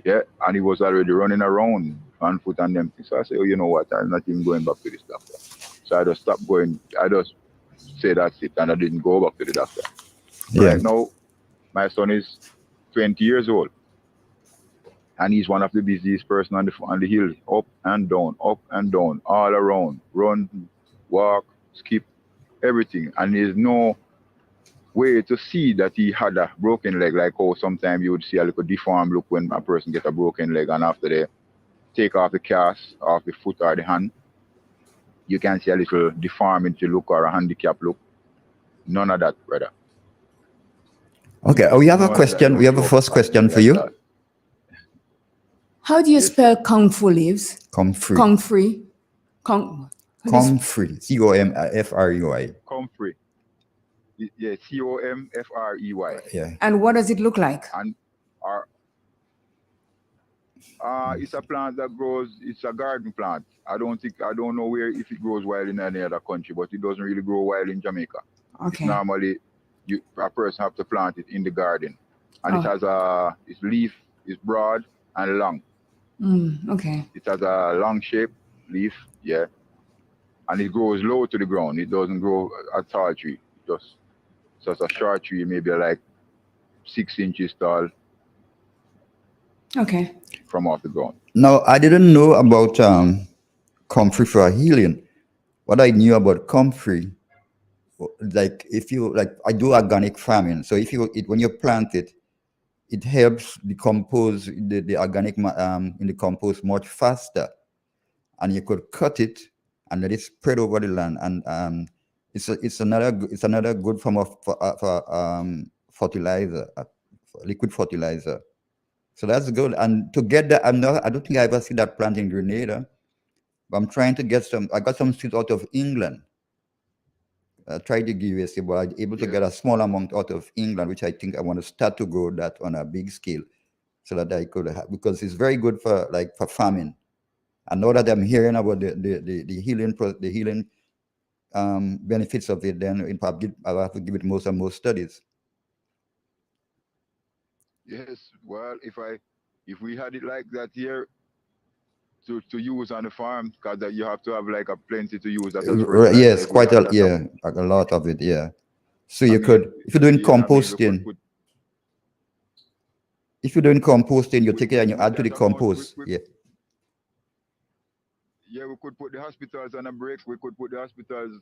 Yeah, and he was already running around on foot and them things. So I said, oh, you know what, I'm not even going back to this doctor. So I just stopped going. I just said that's it, and I didn't go back to the doctor. Yeah. Right now, my son is 20 years old. And he's one of the busiest person on the hill, up and down, all around, run, walk, skip, everything. And there's no way to see that he had a broken leg, like how sometimes you would see a little deformed look when a person get a broken leg, and after they take off the cast off the foot or the hand, you can see a little deformity look or a handicap look. None of that, brother. Okay, we have a question. We have a first question for you. How do you spell Kung Fu leaves? Comfrey. Comfrey. Comfrey. C-O-M-F-R-E-Y. Comfrey. Yeah, C-O-M-F-R-E-Y. Yeah. And what does it look like? And it's a plant that grows. It's a garden plant. I don't know where if it grows wild in any other country, but it doesn't really grow wild in Jamaica. Okay. It's normally a person have to plant it in the garden, and it has its leaf is broad and long. Okay. It has a long shape leaf, yeah, and it grows low to the ground. It doesn't grow a tall tree. Just a short tree, maybe like 6 inches tall. Okay. From off the ground. Now, I didn't know about comfrey for healing. What I knew about comfrey, like if you I do organic farming. So if when you plant it, it helps decompose the organic in the compost much faster, and you could cut it and let it spread over the land. And it's another good form of fertilizer, liquid fertilizer. So that's good. And to get that, I don't think I ever see that plant in Grenada, but I'm trying to get some. I got some seeds out of England. I tried to give you, but I'm able to get a small amount out of England, which I think I want to start to grow that on a big scale, so that I could have, because it's very good for farming. I know that I'm hearing about the healing benefits of it. Then I'll have to give it more and more studies. Yes, well, if we had it like that here to use on the farm, because you have to have like a plenty to use. Yes, quite a lot of it. Yeah. So you could, if you're doing composting, you take it and you add to the compost. Yeah. Yeah, we could put the hospitals on a break. We could put the hospitals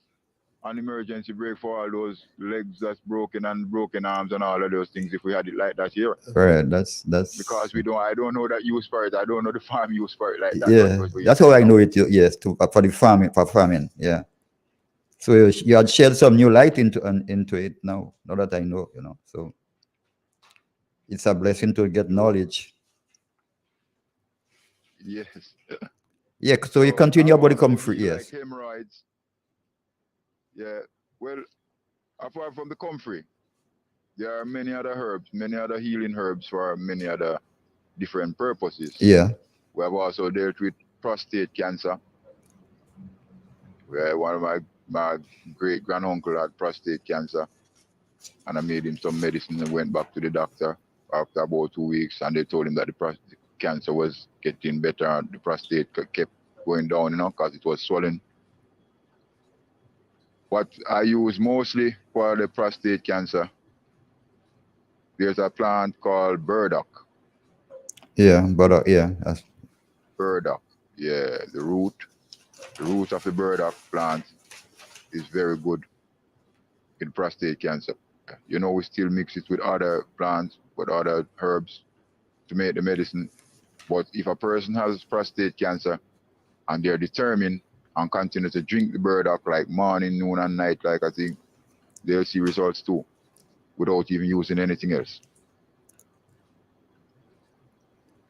on emergency break for all those legs that's broken and broken arms and all of those things if we had it like that here. Right, that's because I don't know that use for it. I don't know the farm use for it like that. Yeah, that's how I know it. Yes, for the farming. Yeah. So you had shed some new light into it now that I know, so it's a blessing to get knowledge. Yes. Yeah, so you continue about the comfrey, yes. Like hemorrhoids. Yeah. Well, apart from the comfrey, there are many other herbs, many other healing herbs for many other different purposes. Yeah. We have also dealt with prostate cancer, where one of my great granduncle had prostate cancer, and I made him some medicine and went back to the doctor after about 2 weeks, and they told him that the prostate cancer was getting better, and the prostate kept going down, because it was swollen. What I use mostly for the prostate cancer, there's a plant called burdock. Yeah, but yeah, Burdock, yeah, the root of the burdock plant is very good in prostate cancer. We still mix it with other plants, with other herbs to make the medicine. But if a person has prostate cancer and they're determined and continue to drink the burdock like morning, noon, and night, like I think, they'll see results too, without even using anything else.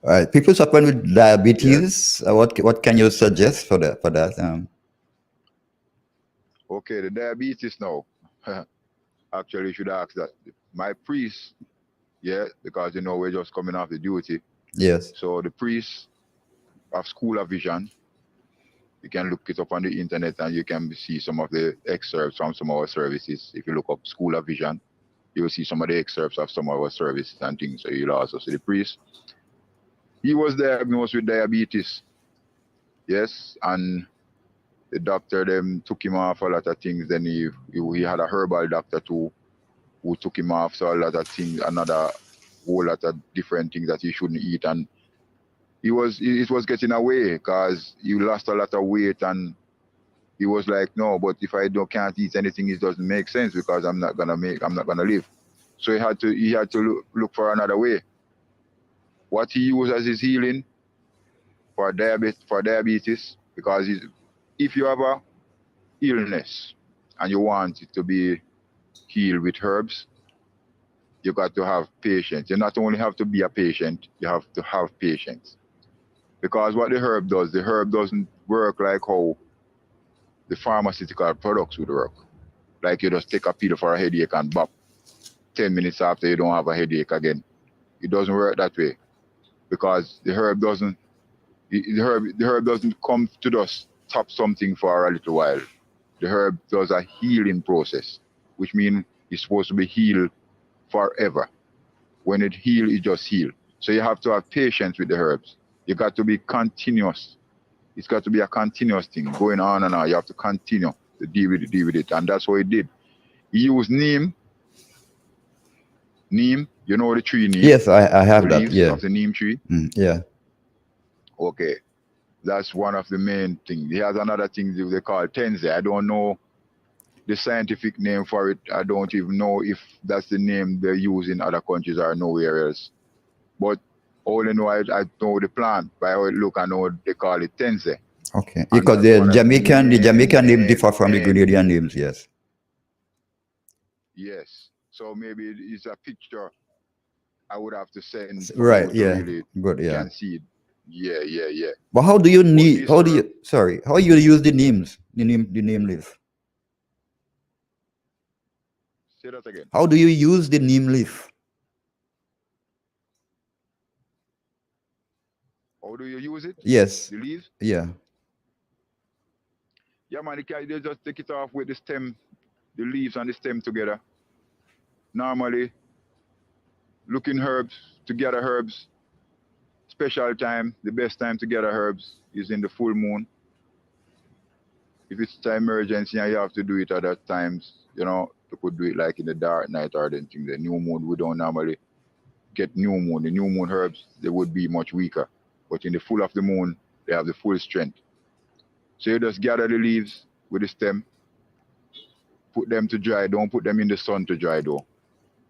all right. People suffering with Yeah. diabetes, what can you suggest for that? Okay, the diabetes now. Actually, you should ask that. My priest, yeah, because we're just coming off the duty. Yes. So the priest of School of Vision, you can look it up on the internet and you can see some of the excerpts from some of our services. If you look up School of Vision, you will see some of the excerpts of some of our services and things. So you'll also see the priest. He was diagnosed with diabetes. Yes, and the doctor them took him off a lot of things. Then he had a herbal doctor too, who took him off so a lot of things, another whole lot of different things that he shouldn't eat, and it was getting away because he lost a lot of weight, and he was like, no, but if I can't eat anything, it doesn't make sense because I'm not gonna live. So he had to look for another way. What he used as his healing for diabetes, because if you have a illness and you want it to be healed with herbs, you got to have patience. You not only have to be a patient, you have to have patience. Because what the herb doesn't work like how the pharmaceutical products would work. Like you just take a pill for a headache and bop. 10 minutes after you don't have a headache again. It doesn't work that way. Because the herb doesn't come to just stop something for a little while. The herb does a healing process, which means it's supposed to be healed forever. When it heals, it just heals. So you have to have patience with the herbs. You got to be continuous. It's got to be a continuous thing, going on and on. You have to continue to deal with it. And that's what he did. He used neem. Neem, you know the tree neem? Yes, I have the that. leaves Yeah. of the neem tree? Yeah. Okay. That's one of the main things. He has another thing they call tenze. I don't know the scientific name for it. I don't even know if that's the name they use in other countries or nowhere else. But all I know, I know the plant. By how it look, I know they call it tenze. Okay. And Because that's the one of Jamaican name differ from the Grenadian names. Yes. Yes. So maybe it's a picture I would have to send for Right. you to Yeah. really Good. Yeah. can see it. Yeah. But how do you need? this How do herb- you? Sorry. How you use the names? The name leaf. Say that again. How do you use the neem leaf? How do you use it? Yes. The leaves? Yeah. Yeah, man, they just take it off with the stem, the leaves and the stem together. Normally, looking herbs, to gather herbs, special time, the best time to gather herbs is in the full moon. If it's an emergency and you have to do it at that times, you could do it like in the dark night or the thing. The new moon, we don't normally get new moon. The new moon herbs, they would be much weaker. But in the full of the moon, they have the full strength. So you just gather the leaves with the stem, put them to dry. Don't put them in the sun to dry though.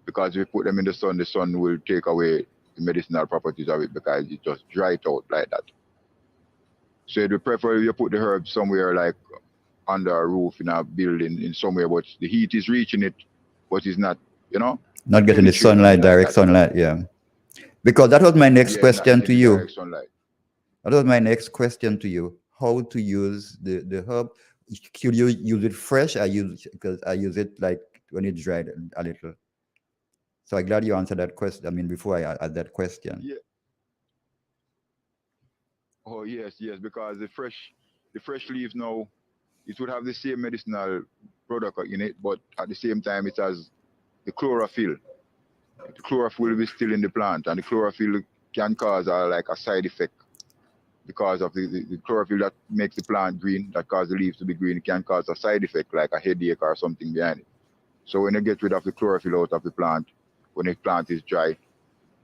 Because if you put them in the sun will take away the medicinal properties of it because it just dry it out like that. So you prefer you put the herbs somewhere like under a roof in a building in somewhere, but the heat is reaching it, but it's not, Not getting the sunlight, direct sunlight. Yeah. Because that was my next question to you. Sunlight. That was my next question to you. How to use the herb? Could you use it fresh? Because I use it like when it's dried a little. So I'm glad you answered that question. I mean, before I add that question. Yeah. Oh yes, because the fresh leaves now, it would have the same medicinal product in it, but at the same time it has the chlorophyll. The chlorophyll will be still in the plant, and the chlorophyll can cause like a side effect because of the chlorophyll that makes the plant green, that causes the leaves to be green. It can cause a side effect like a headache or something behind it. So when you get rid of the chlorophyll out of the plant, when the plant is dry,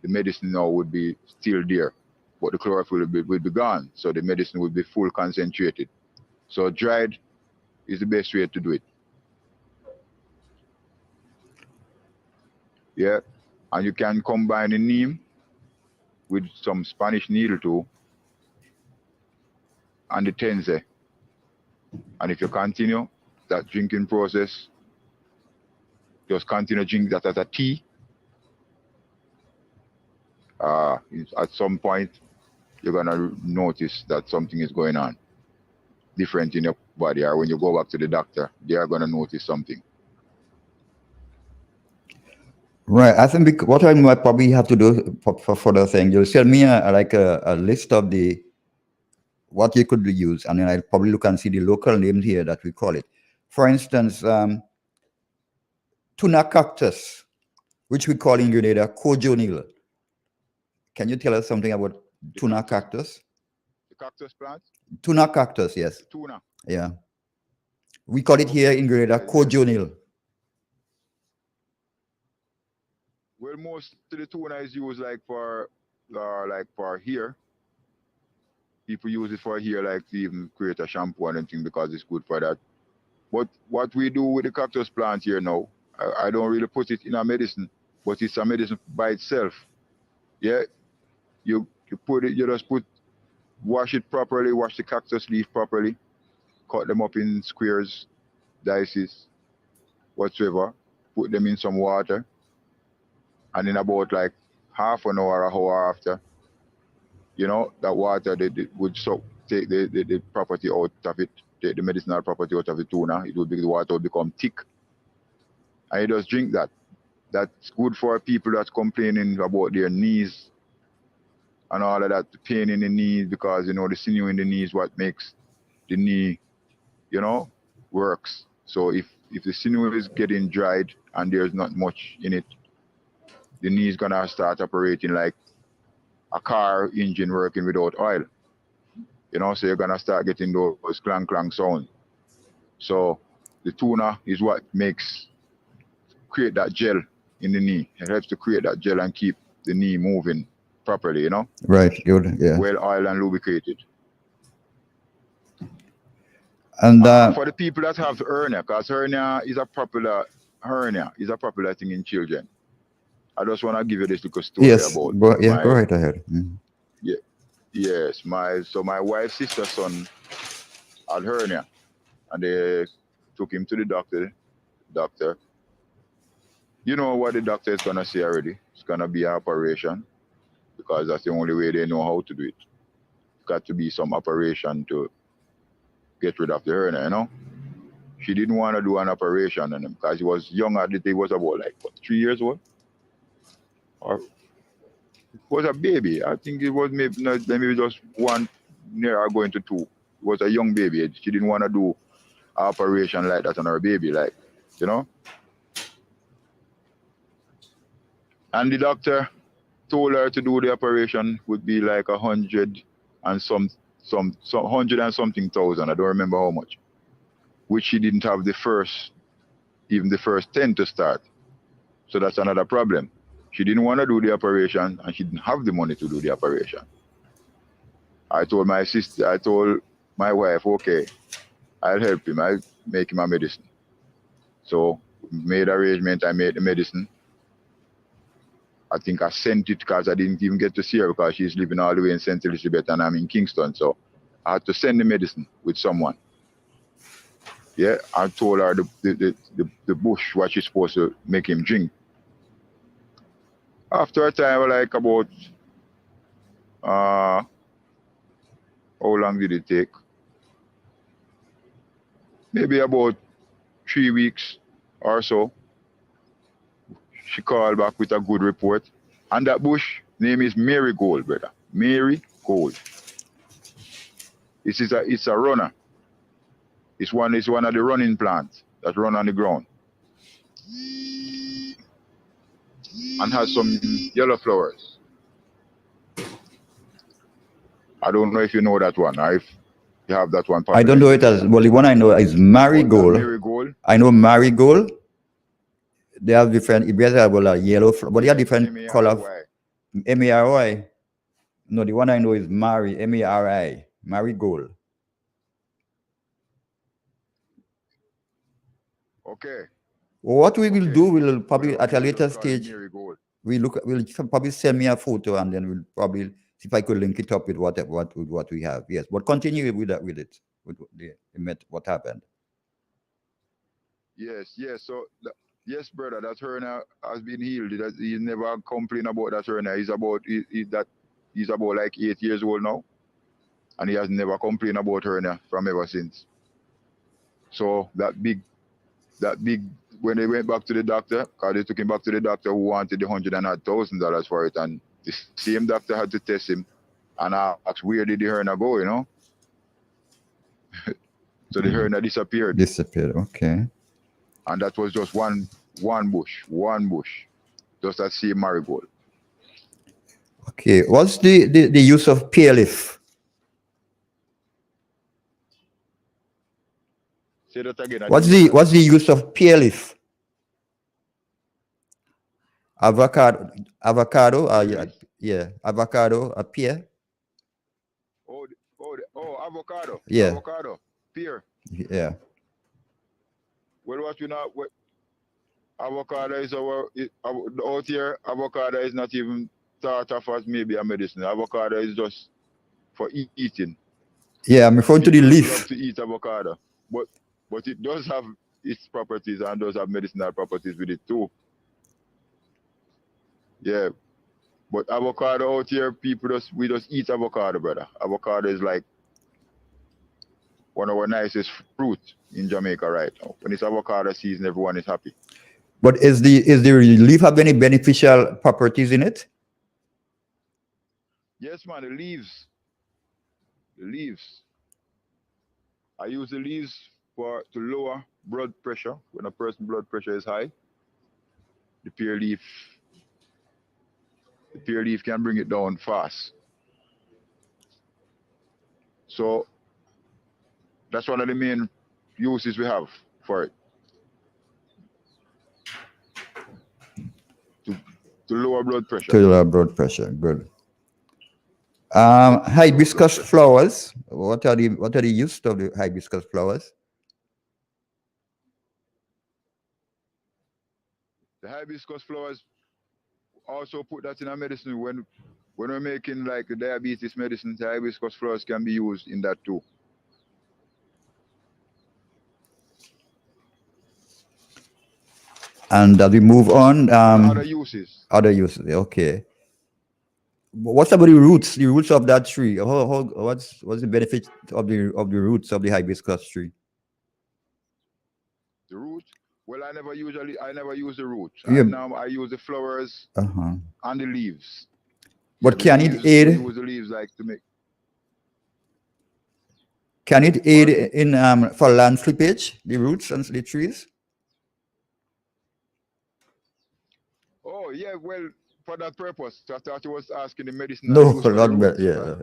the medicine now would be still there, but the chlorophyll will be gone. So the medicine would be full concentrated. So dried is the best way to do it. Yeah. And you can combine the neem with some Spanish needle too, and the tenze. And if you continue that drinking process, just continue drink that as a tea. At some point, you're gonna notice that something is going on different in your body, or when you go back to the doctor, they are gonna notice something. Right. I think what I might probably have to do for further thing, you'll send me a list of the what you could use, and then I'll probably look and see the local names here that we call it. For instance, tuna cactus, which we call in Grenada cojonil. Can you tell us something about tuna cactus? The cactus plant? Tuna cactus, yes. Tuna. Yeah. We call it here in Grenada cojonil. Well, most of the tuna is used like for hair. People use it for hair, like to even create a shampoo and anything because it's good for that. But what we do with the cactus plant here now, I don't really put it in a medicine, but it's a medicine by itself. Yeah, you put it, you just wash it properly, wash the cactus leaf properly, cut them up in squares, dices, whatsoever, put them in some water, and in about like half an hour or hour after, that water would take the property out of it, take the medicinal property out of the tuna. The water will become thick. And you just drink that. That's good for people that's complaining about their knees and all of that, the pain in the knees, because the sinew in the knee is what makes the knee, works. So if the sinew is getting dried and there's not much in it, the knee is gonna start operating like a car engine working without oil. So you're gonna start getting those clang clang sound. So the tuna is what create that gel in the knee. It helps to create that gel and keep the knee moving properly, Right, good, yeah. Well oiled and lubricated. And for the people that have hernia, because hernia is a popular thing in children. I just want to give you this little story about. Go right ahead. Mm-hmm. Yeah, yes. My wife's sister's son had hernia, and they took him to the doctor. Doctor, you know what the doctor is gonna say already? It's gonna be an operation, because that's the only way they know how to do it. It's got to be some operation to get rid of the hernia, She didn't want to do an operation on him because he was young at the time. He was about 3 years old, or was a baby. I think it was maybe just 1 year or going to 2. It was a young baby. She didn't want to do an operation like that on her baby, And the doctor told her to do the operation would be like 100 and some 100 and something thousand. I don't remember how much. Which she didn't have even the first 10 to start. So that's another problem. She didn't want to do the operation, and she didn't have the money to do the operation. I told my wife, okay, I'll help him. I'll make him a medicine. So made arrangement, I made the medicine. I think I sent it because I didn't even get to see her because she's living all the way in St. Elizabeth and I'm in Kingston. So I had to send the medicine with someone. Yeah, I told her the bush, what she's supposed to make him drink. After a time, about, how long did it take? maybe about 3 weeks or so, she called back with a good report. And that bush name is Marigold, brother. Marigold. It's a runner. It's one of the running plants that run on the ground. And has some yellow flowers. I don't know if you know that one, or if you have that one. I don't know it as well. The one I know is marigold. Marigold. I know marigold. They have different. It have a yellow, but they have different color. M-A-R-Y. No, the one I know is M-A-R-I. Marigold. Okay. What we will do, we'll probably at a later stage. We'll probably send me a photo, and then we'll probably see if I could link it up with what we have. Yes, but continue with that with it. With what happened. Yes. So yes, brother, that hernia has been healed. He never complained about that hernia. He's about like 8 years old now, and he has never complained about hernia from ever since. So that big, when they went back to the doctor, because they took him back to the doctor who wanted the $100,000 for it, and the same doctor had to test him and ask where did the hernia go, you know? So the hernia disappeared. Okay. And that was just one bush, just that same marigold. Okay, what's the use of pear leaf? Say that again. What's the use of pear leaf? Avocado, avocado, a pear. Avocado. Yeah. Avocado, pear. Yeah. Well, avocado is out here. Avocado is not even thought of as maybe a medicine. Avocado is just for eating. Yeah, I'm referring to the leaf. Love to eat avocado, but it does have its properties and does have medicinal properties with it too. Yeah, but avocado out here, we just eat avocado, brother. Avocado is like one of our nicest fruit in Jamaica right now. When it's avocado season, everyone is happy. But is the leaf have any beneficial properties in it? Yes, man. The leaves. I use the leaves to lower blood pressure when a person's blood pressure is high. The pear leaf can bring it down fast. So that's one of the main uses we have for it. To lower blood pressure. To lower blood pressure, good. Hibiscus flowers. What are the use of the hibiscus flowers? The hibiscus flowers also put that in a medicine when we're making like the diabetes medicine. The hibiscus flowers can be used in that too. And as we move on, other uses. Okay. What about the roots? The roots of that tree. What's the benefit of the roots of the hibiscus tree? The roots? Well, I never use the roots. Yeah. I use the flowers and the leaves. But can it aid? Use the leaves like to make. Can it aid in for land slippage? The roots and the trees. Oh yeah, well, for that purpose. I thought you was asking the medicine. No, not bad. Yeah.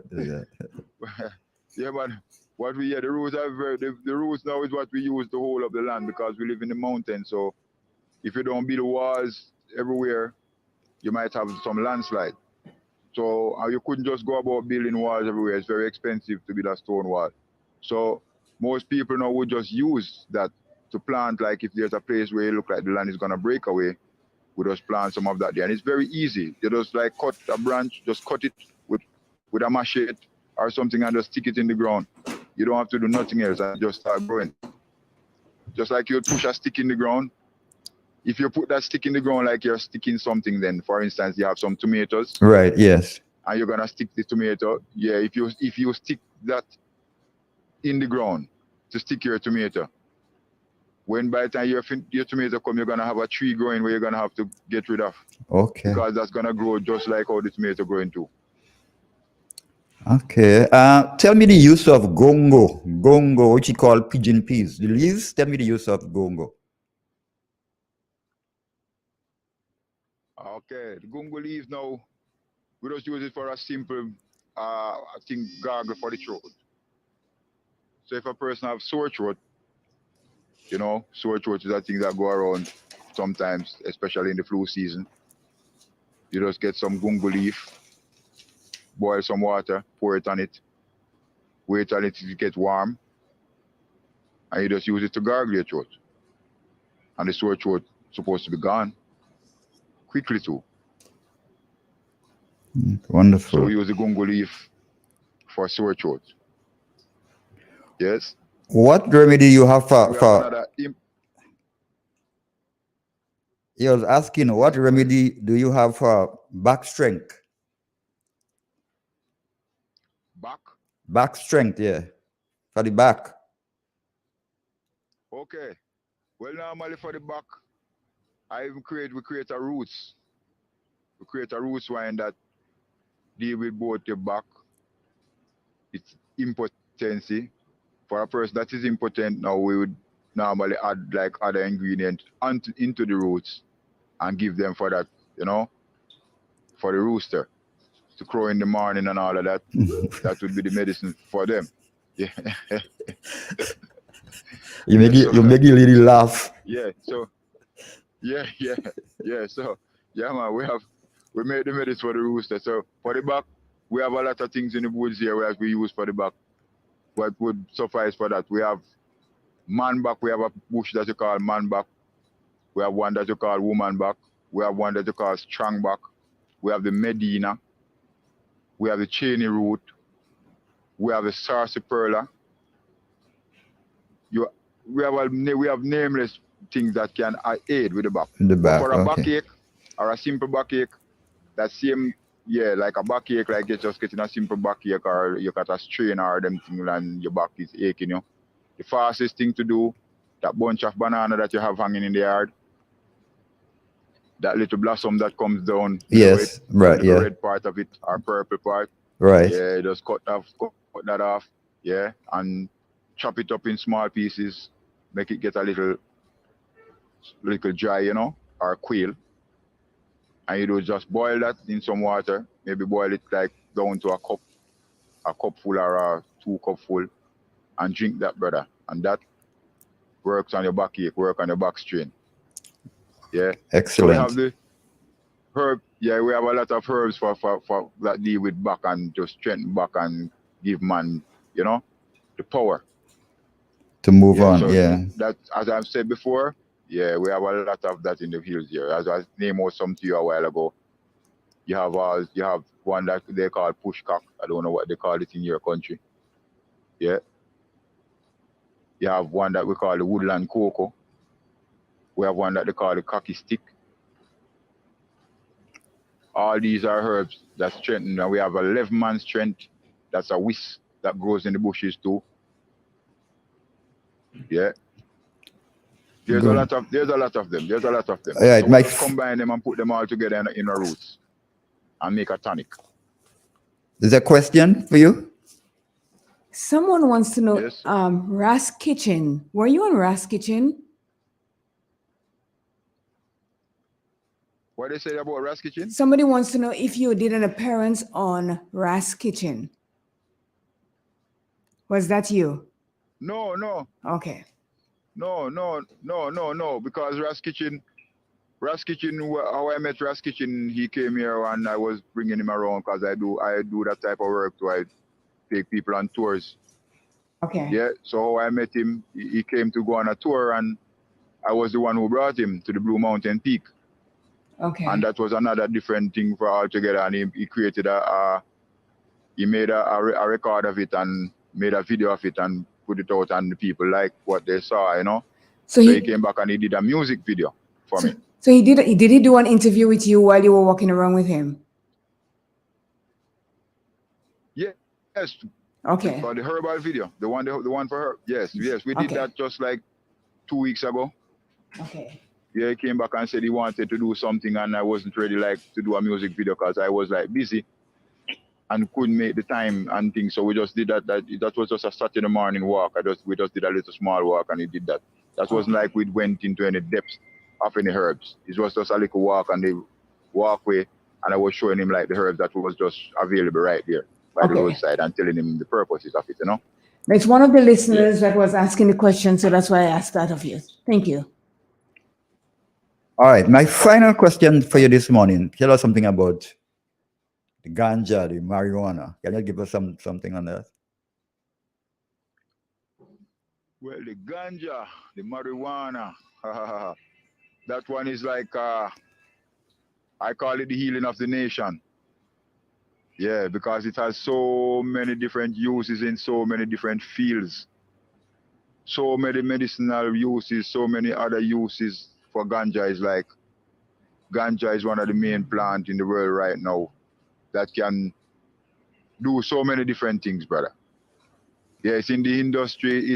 Yeah, but the roots are the roots now is what we use the whole of the land because we live in the mountains. So if you don't build walls everywhere, you might have some landslide. So you couldn't just go about building walls everywhere. It's very expensive to build a stone wall. So most people now would just use that to plant. Like if there's a place where it look like the land is gonna break away, we just plant some of that there. And it's very easy. You just like cut a branch, just cut it with a machete or something and just stick it in the ground. You don't have to do nothing else and just start growing. Just like you push a stick in the ground. If you put that stick in the ground like you're sticking something, then for instance, you have some tomatoes. Right, yes. And you're gonna stick the tomato. Yeah, if you stick that in the ground to stick your tomato, When by the time your tomato come, you're gonna have a tree growing where you're gonna have to get rid of. Okay. Because that's gonna grow just like how the tomato growing too. Okay. Tell me the use of gongo. Gongo, which you call pigeon peas. The leaves, tell me the use of gongo. Okay, the gungo leaves now, we just use it for a simple I think gargle for the throat. So if a person have sore throat, sore throat is a thing that go around sometimes, especially in the flu season. You just get some gungo leaf, boil some water, pour it on it, wait until it get warm, and you just use it to gargle your throat. And the sore throat supposed to be gone quickly too. Wonderful. So we use the gungo leaf for sore throat. Yes. What remedy you have for? We have another. He was asking, what remedy do you have for back strength? Back? Back strength, yeah. For the back. Okay. Well, normally for the back, we create a roots. We create a roots wine that deal with both your back, its impotency. For a person that is impotent now, we would normally add like other ingredients into the roots and give them for that, for the rooster to crow in the morning and all of that. That would be the medicine for them. Yeah. You make the lady laugh. Yeah. So yeah. So yeah, man, we made the medicine for the rooster. So for the back, we have a lot of things in the woods here where we use for the back. What would suffice for that? We have man back. We have a bush that you call man back. We have one that you call woman back. We have one that you call strong back. We have the Medina. We have the Cheney root. We have the sarsaparilla. We have nameless things that can aid with the back. But for a backache or a simple backache, that same, like a backache, like you're just getting a simple backache or you got a strain or them thing and your back is aching you. The fastest thing to do, that bunch of banana that you have hanging in the yard, that little blossom that comes down. Yes, right, the red part of it or purple part. Right. Yeah, just cut that off. Yeah, and chop it up in small pieces. Make it get a little dry, or quail. And you do just boil that in some water. Maybe boil it like down to a cupful or a 2 cupful, and drink that, brother. And that works on your backache, work on your back strain. Yeah. Excellent. So we have the herb. Yeah, we have a lot of herbs for that deal with back and just strengthen back and give man, the power to move on. So yeah. That, as I've said before, we have a lot of that in the hills here. As I named out some to you a while ago, you have one that they call pushcock. I don't know what they call it in your country. Yeah. You have one that we call the woodland cocoa. We have one that they call the cocky stick. All these are herbs that strengthen, and we have 11-man strength. That's a whisk that grows in the bushes too. Yeah. There's a lot of them. Yeah, so we just combine them and put them all together in a roots and make a tonic. There's a question for you? Someone wants to know, yes. Ras Kitchen. Were you on Ras Kitchen? What they say about Ras Kitchen? Somebody wants to know if you did an appearance on Ras Kitchen. Was that you? No. Okay. No. Because Ras Kitchen, how I met Ras Kitchen, he came here and I was bringing him around because I do that type of work. So I take people on tours. Okay. Yeah. So how I met him, he came to go on a tour and I was the one who brought him to the Blue Mountain Peak. Okay. And that was another different thing for altogether. And he created he made a record of it and made a video of it and put it out, and the people like what they saw, So he came back and he did a music video for me. So did he do an interview with you while you were walking around with him? Yes. Okay. For the Herbal video, the one for her. Yes. We did that just like 2 weeks ago. Okay. Yeah, he came back and said he wanted to do something, and I wasn't ready like to do a music video because I was like busy and couldn't make the time and things. So we just did that. That was just a Saturday morning walk. We just did a little small walk, and he did that. That wasn't like we went into any depths of any herbs. It was just a little walk and the walkway, and I was showing him like the herbs that was just available right there by the roadside and telling him the purposes of it, you know. It's one of the listeners that was asking the question, so that's why I asked that of you. Thank you. All right, my final question for you this morning. Tell us something about the ganja, the marijuana. Can you give us something on that? Well, the ganja, the marijuana, that one is like, I call it the healing of the nation. Yeah, because it has so many different uses in so many different fields. So many medicinal uses, so many other uses for ganja. Is like, ganja is one of the main plants in the world right now that can do so many different things, brother. Yeah, it's in the industry,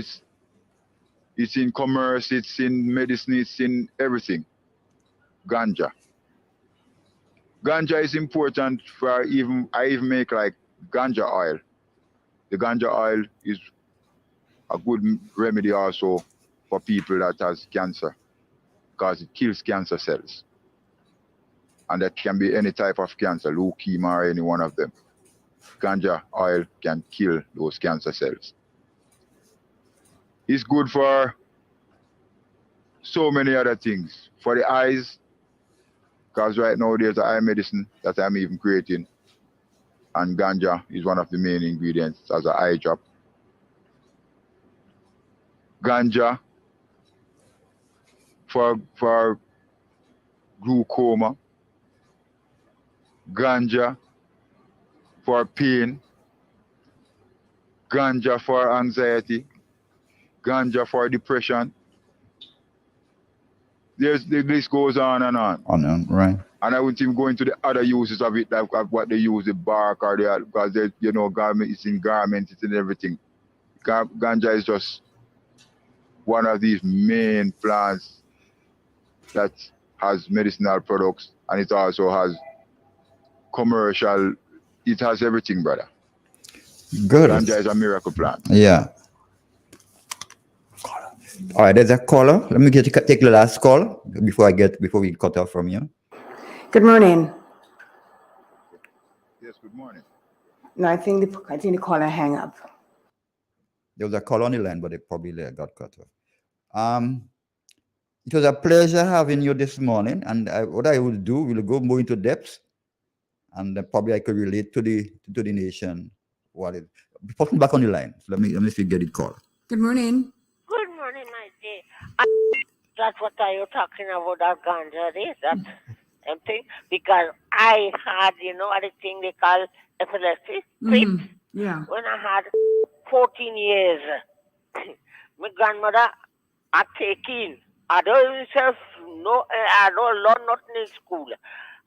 it's in commerce, it's in medicine, it's in everything. Ganja. Ganja is important for I even make like ganja oil. The ganja oil is a good remedy also for people that has cancer because it kills cancer cells. And that can be any type of cancer, leukemia or any one of them. Ganja oil can kill those cancer cells. It's good for so many other things. For the eyes, because right now there's an eye medicine that I'm even creating. And ganja is one of the main ingredients as an eye drop. Ganja for glaucoma. Ganja for pain. Ganja for anxiety. Ganja for depression. The list goes on and on. Right. And I wouldn't even go into the other uses of it, like what they use, the bark or the, because there's, garment, it's in garments, it's in everything. Ganja is just one of these main plants that has medicinal products, and it also has commercial, it has everything, brother. Good. Ganja is a miracle plant. Yeah. All right, there's a caller. Let me take the last call before we cut off from you. Good morning. Yes, good morning. No, I think the caller hang up. There was a call on the line, but it probably got cut off. It was a pleasure having you this morning, and what I will do, we'll go more into depth, and probably I could relate to the nation. Put me back on the line. So let me see if you get it call. Good morning. Good morning, my dear. That's what are you talking about, that ganja, that thing? Because I had, the thing they call epilepsy, fits, Yeah. when I had 14 years. My grandmother, I take in. I don't learn nothing in school.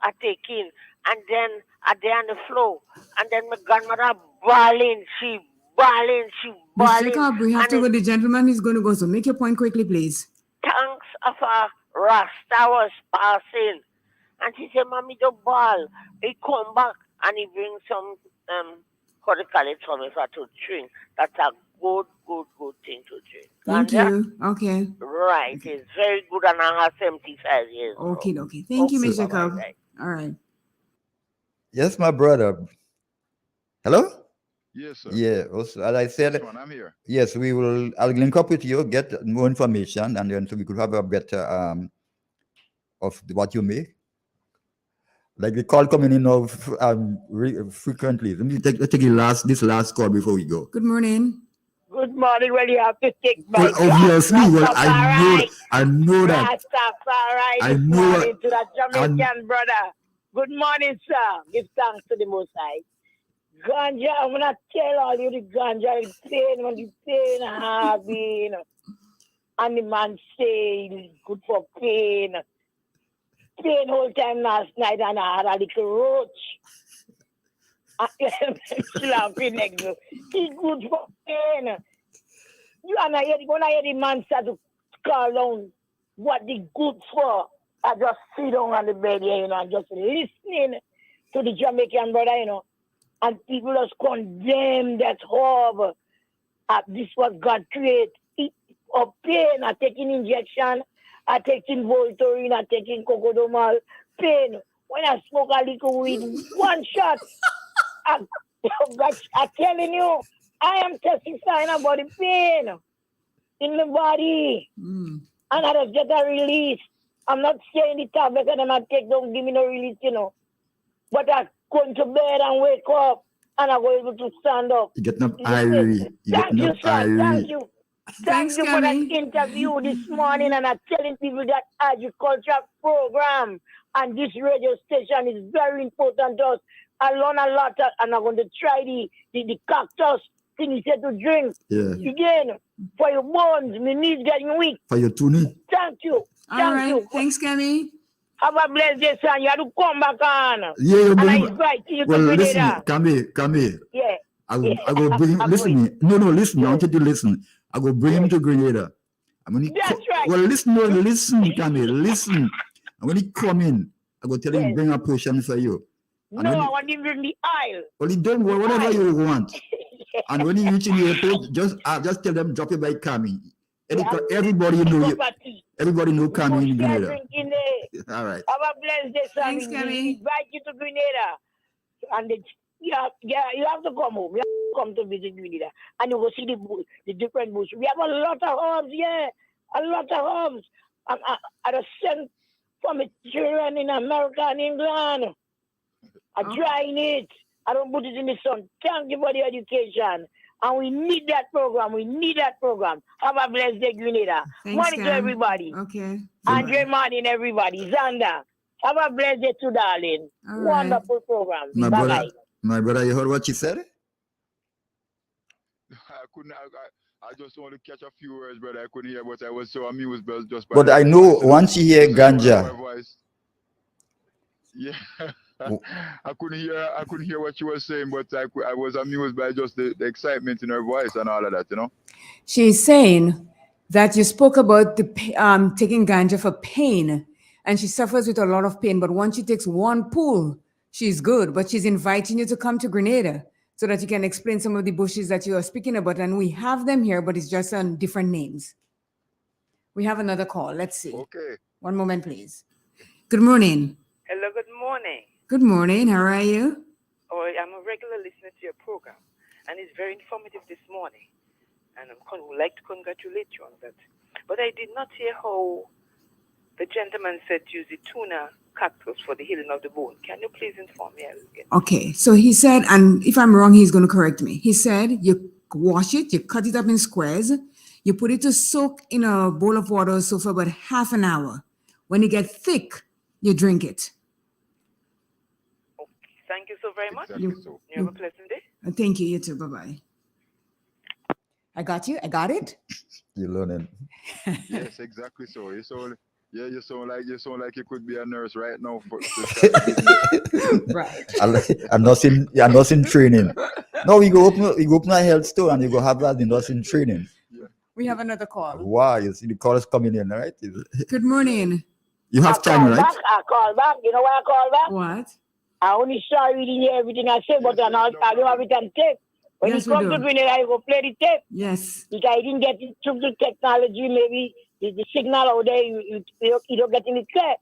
I take in, and then I there on the floor, and then my grandmother bawling, she bawling. Miss Jacob, we have to go. The gentleman is going to go, so make your point quickly, please. Thanks of a Rasta was passing, and she said, "Mommy, the ball." He come back and he brings some how do you call it for me to drink. That's a good thing to drink. Thank you. Okay. Right, it's very good, and I have 75 years. Okay. Thank you, Miss Jacob. Right. All right. Yes, my brother. Hello? Yes, sir. Yeah, also, as I said, This one, I'm here. yes, I'll link up with you, get more information, and then so we could have a better of what you make. Like the call coming in of frequently. Let me take this last call before we go. Good morning. Good morning. Well, you have to take my Well, obviously, I know that. Rastafari. I Good know morning to that Jamaican brother. Good morning, sir. Give thanks to the Most High. Ganja, I'm gonna tell all you the ganja, the pain having, and the man say it's good for pain. Pain whole time last night, and I had a little roach. Laughing next to it's good for pain. You and I hear the man start to call down what the good for. I just sit down on the bed here, and just listening to the Jamaican brother, and people just condemn that herb. This was God create. Of pain, I taking injection, I taking Voltaren, I taking Cocodomal. Pain. When I smoke a little weed, one shot, I'm telling you, I am testifying about the pain in the body. And I just get a release. I'm not saying the tablet and I take don't give me no release, But I go into bed and wake up and I go able to stand up. You getting up irie. Thank you, sir. Thank you. Thanks, Thank you for that Cammy. interview this morning, and I'm telling people that agriculture program and this radio station is very important to us. I learn a lot, and I'm going to try the cactus thing you said to drink. Yeah. Again, for your bones, my knees getting weak. For your tuning. Thank you. All right. Thanks, Cammy. Have a blessed day, son. You have to come back on. Yeah, and I invite you to listen, Grenada. Come. Yeah. I go bring him. Listen me. No, listen. I want you to listen. I go bring him to Grenada. That's right. Well, listen, Cammy, listen. And when he come in, I go tell him bring a potion for you. And I want him to bring the aisle. Well, he don't whatever you want. And when he reach in the airport, just tell them drop it by Cammy. Everybody know you. Everybody know Cammy in Grenada. All right. Have a blessed day, son. Thanks, Cammy. Invite you to Grenada. And you have to come home. You have to come to visit Grenada. And you will see the different bush. We have a lot of herbs, a lot of herbs. I just sent from the children in America and England. I drying it. I don't put it in the sun. Thank you for the education. And we need that program. Have a blessed day, Grenada. Morning to everybody. Okay. Andre Martin, everybody. Xander. Have a blessed day too, darling. All Wonderful program. My brother, you heard what she said? I just want to catch a few words, brother. I couldn't hear, but I was so amused just by. But I know once you hear ganja. Yeah. I couldn't hear what she was saying, but I was amused by just the excitement in her voice and all of that, She's saying that you spoke about the taking ganja for pain, and she suffers with a lot of pain. But once she takes one pull, she's good. But she's inviting you to come to Grenada so that you can explain some of the bushes that you are speaking about. And we have them here, but it's just on different names. We have another call. Let's see. Okay. One moment, please. Good morning. Hello, good morning. Good morning. How are you? Oh, I'm a regular listener to your program, and it's very informative this morning. And I would like to congratulate you on that. But I did not hear how the gentleman said use the tuna cactus for the healing of the bone. Can you please inform me again? Okay. So he said, and if I'm wrong, he's going to correct me. He said you wash it, you cut it up in squares, you put it to soak in a bowl of water so for about half an hour. When it gets thick, you drink it. Thank you so very much. Exactly you have a pleasant day. Thank you. You too. Bye-bye. I got you. I got it. You're learning. Yes, exactly so. You sound like you could be a nurse right now. Right. I'm nursing training. No, we go open a health store and you go have that in nursing training. Yeah. We have another call. Wow, you see the calls coming in, right? Good morning. You have time, right? I call back. You know why I call back? What? I only saw reading hear everything I say, but I don't have it on tape. When Yes, you come to Grenada, I go play the tape. Yes. Because I didn't get it through the technology, maybe the signal out there, you don't get it clear.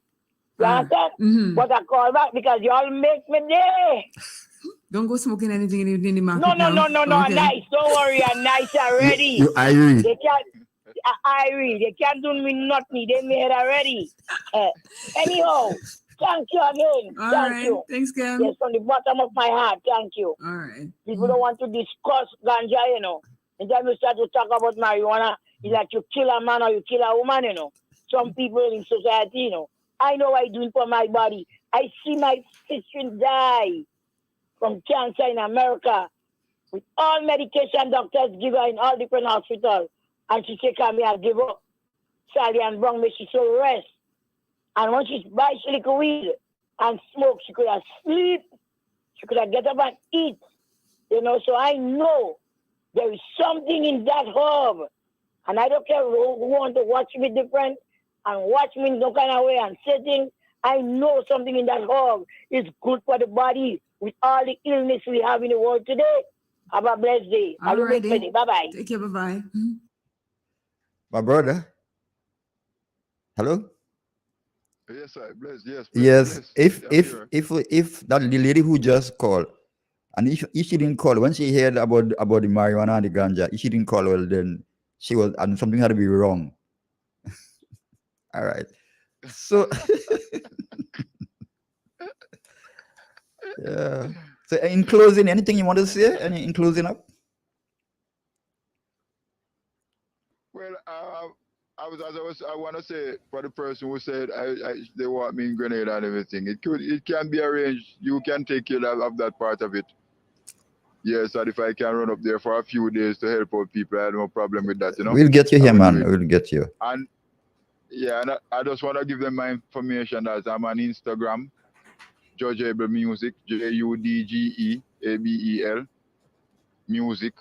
You understand? Mm-hmm. But I call back because y'all make me day. Don't go smoking anything in the market. No. Okay. I'm nice. Don't worry, I'm nice already. You Irie. They can't do me nothing. They made already. Anyhow, thank you again. All Thank right. you. Thanks, Cam. Yes, from the bottom of my heart, thank you. All right. People don't want to discuss ganja, And then we start to talk about marijuana, it's like you kill a man or you kill a woman, Some people in society, I know what I'm doing for my body. I see my sister die from cancer in America with all medication doctors give her in all different hospitals. And she said, come here, give up. Sally and bring me, she so rest. And when she buy little weed and smoke, she could have sleep. She could have get up and eat. So I know there is something in that herb. And I don't care who want to watch me different and watch me in some kind of way and say things. I know something in that herb is good for the body with all the illness we have in the world today. Have a blessed day. Alrighty. Bye-bye. Take care. Bye-bye. My brother. Hello? Yes, I bless. Yes, bless, Yes. bless. If I'm if here. if that the lady who just called, and if she didn't call when she heard about the marijuana and the ganja, if she didn't call, well then she was, and something had to be wrong. All right. So yeah. So in closing, anything you want to say? Any in closing up? Well, I want to say for the person who said they want me in Grenada and everything, it can be arranged. You can take care of that part of it. Yes, and if I can run up there for a few days to help out people, I have no problem with that. We'll get you I here, will do man. it. We'll get you. And yeah, and I just want to give them my information that I'm on Instagram, Judge Herbal Music, JUDGEABEL Music.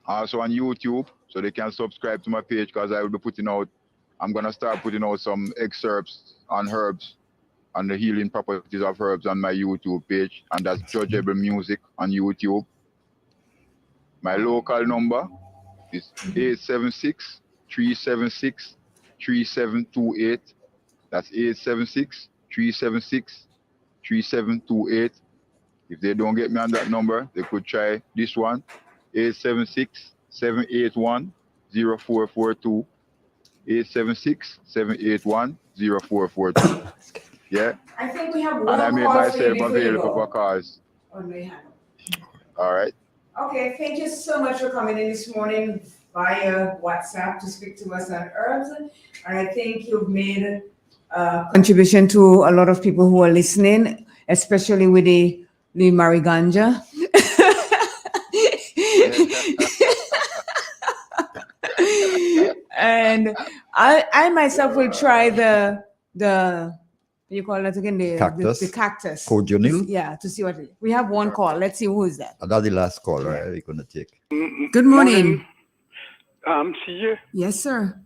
Also on YouTube, so they can subscribe to my page because I'm gonna start putting out some excerpts on herbs and the healing properties of herbs on my YouTube page, and that's Judge Herbal Music on YouTube. My local number is 876-376-3728. That's 876-376-3728. If they don't get me on that number, they could try this one, 876-781-0442. 876-781-0442. Yeah? I think we have one And I made call for you myself before you available for go. calls. Oh, no, you haven't. All right. Okay, thank you so much for coming in this morning via WhatsApp to speak to us on herbs. And I think you've made a contribution to a lot of people who are listening, especially with the Mariganja. And I myself will try the you call that again, the cactus. Cojonil? Yeah, to see what we have. One call. Let's see who is that. That's the last call, right? We're gonna take. Good morning. CJ. Yes, sir.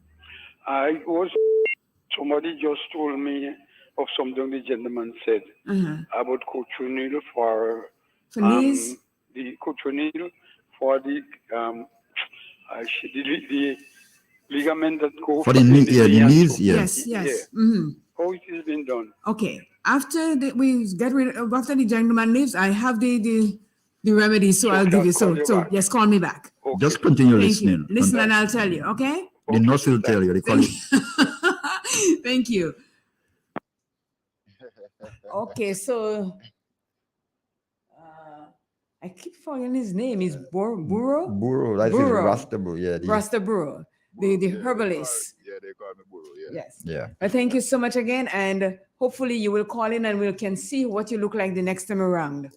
Somebody just told me of something the gentleman said about cochineal for knees. The cochineal for the ligament that go for the knee, the knees, yes. Mm-hmm. How it has been done? Okay. After we get rid of, after the gentleman leaves, I have the remedy, so I'll give you. So yes, call me back. Okay. Just continue listening. Listen, and I'll tell you. Okay. The nurse will tell you. They call it. Thank you. Okay, so I keep forgetting his name. Is Burro? Burro. That's Rasta Burro. Yeah. Rasta Burro. The herbalist. They call me Burro. Yeah. Yes. Yeah. Well, thank you so much again, and hopefully you will call in and we can see what you look like the next time around.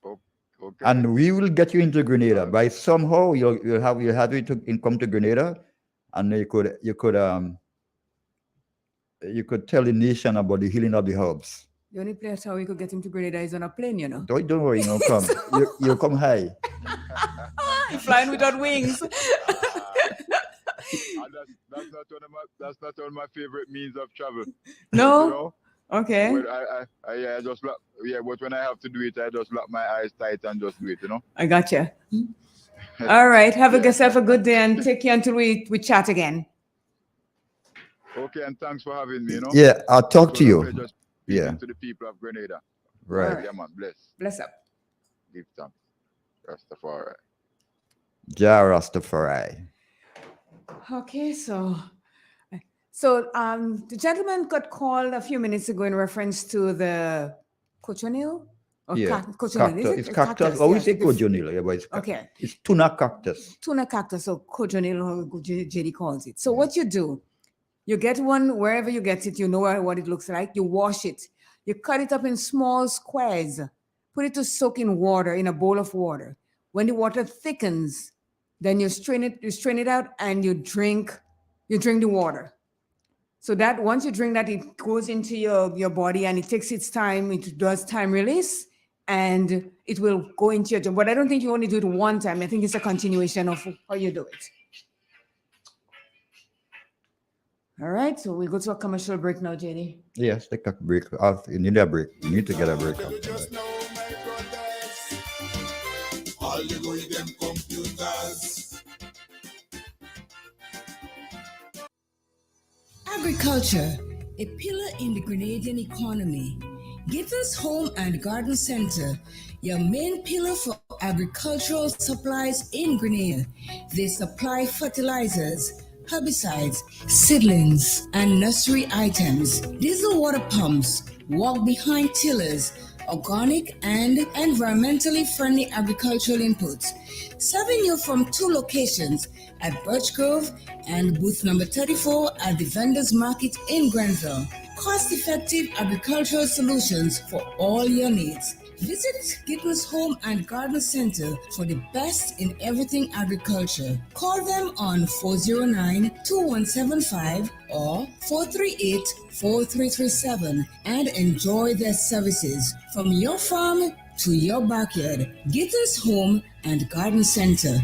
Okay. And we will get you into Grenada. By somehow you'll have to come to Grenada, and you could tell the nation about the healing of the herbs. The only place how we could get him to Grenada is on a plane, you know. Don't worry, come. You'll come high. Flying without wings. That's not one of my favorite means of travel. No. You know? Okay. But I just lock, but when I have to do it, I just lock my eyes tight and just do it, you know. I gotcha. All right. Have yourself a good day and take care until we chat again. Okay, and thanks for having me, you know. Yeah, I'll talk to you. To the people of Grenada. Right. Yeah, man. Bless. Bless up. Give thanks. Rastafari. Ja Rastafari. Okay, so the gentleman got called a few minutes ago in reference to the cochineal. Cochineal. It's cactus. Oh, we say cochineal. Yeah, but it's okay. It's tuna cactus. Tuna cactus, or cochineal, JD calls it. So what you do, you get one wherever you get it. You know what it looks like. You wash it. You cut it up in small squares. Put it to soak in water, in a bowl of water. When the water thickens, then you strain it out, and you drink the water. So that once you drink that, it goes into your body and it takes its time. It does time release, and it will go into your job. But I don't think you only do it one time. I think it's a continuation of how you do it. All right, so we'll go to a commercial break now, JD. Yes, take a break. You need a break. You need to get a break. Just know, my brothers, all you go with them computers. Agriculture, a pillar in the Grenadian economy. Gittins Home and Garden Center, your main pillar for agricultural supplies in Grenada. They supply fertilizers, herbicides, seedlings, and nursery items, diesel water pumps, walk-behind tillers, organic and environmentally friendly agricultural inputs. Serving you from 2 locations at Birch Grove and booth number 34 at the Vendors Market in Grenville. Cost-effective agricultural solutions for all your needs. Visit Gittins Home and Garden Center for the best in everything agriculture. Call them on 409-2175 or 438-4337 and enjoy their services from your farm to your backyard. Gittins Home and Garden Center.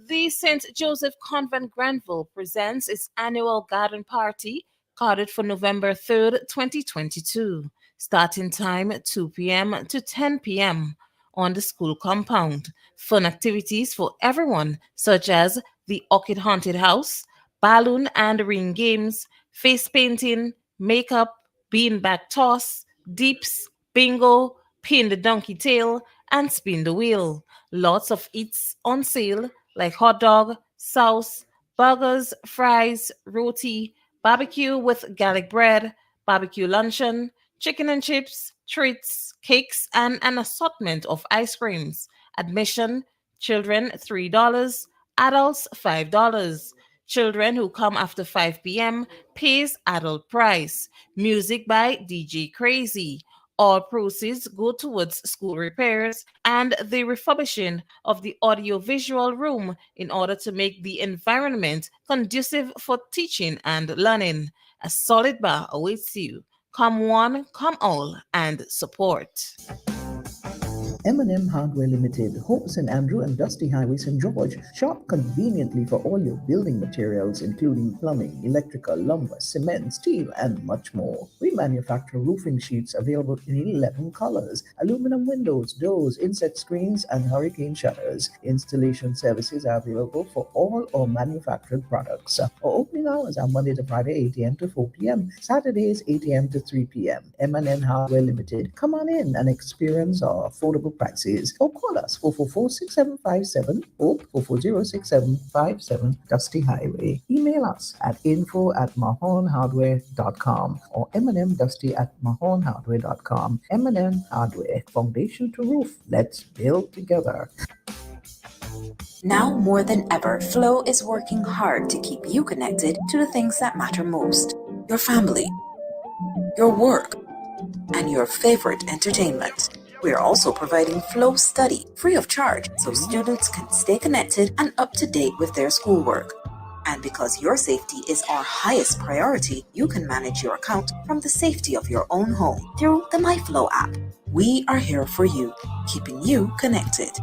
The St. Joseph Convent Granville presents its annual garden party, carded for November 3rd, 2022. Starting time 2 p.m. to 10 p.m. on the school compound. Fun activities for everyone, such as the Orchid Haunted House, balloon and ring games, face painting, makeup, beanbag toss, deeps, bingo, pin the donkey tail, and spin the wheel. Lots of eats on sale like hot dog, sauce, burgers, fries, roti, barbecue with garlic bread, barbecue luncheon, chicken and chips, treats, cakes, and an assortment of ice creams. Admission, children $3, adults $5. Children who come after 5 p.m. pays adult price. Music by DJ Crazy. All proceeds go towards school repairs and the refurbishing of the audiovisual room in order to make the environment conducive for teaching and learning. A solid bar awaits you. Come one, come all, and support. M&M Hardware Limited, Hope St. Andrew and Dusty Highway, St. George. Shop conveniently for all your building materials, including plumbing, electrical, lumber, cement, steel, and much more. We manufacture roofing sheets available in 11 colors, aluminum windows, doors, insect screens, and hurricane shutters. Installation services are available for all our manufactured products. Our opening hours are Monday to Friday, 8 a.m. to 4 p.m., Saturdays, 8 a.m. to 3 p.m. M&M Hardware Limited. Come on in and experience our affordable prices, or call us 444-6757 or 440-6757 Dusty Highway. Email us at info@mahonhardware.com or mnmdusty@mahonhardware.com. M&M Hardware, foundation to roof. Let's build together. Now more than ever, Flow is working hard to keep you connected to the things that matter most: your family, your work, and your favorite entertainment. We are also providing Flow Study free of charge so students can stay connected and up to date with their schoolwork. And because your safety is our highest priority, you can manage your account from the safety of your own home through the MyFlow app. We are here for you, keeping you connected.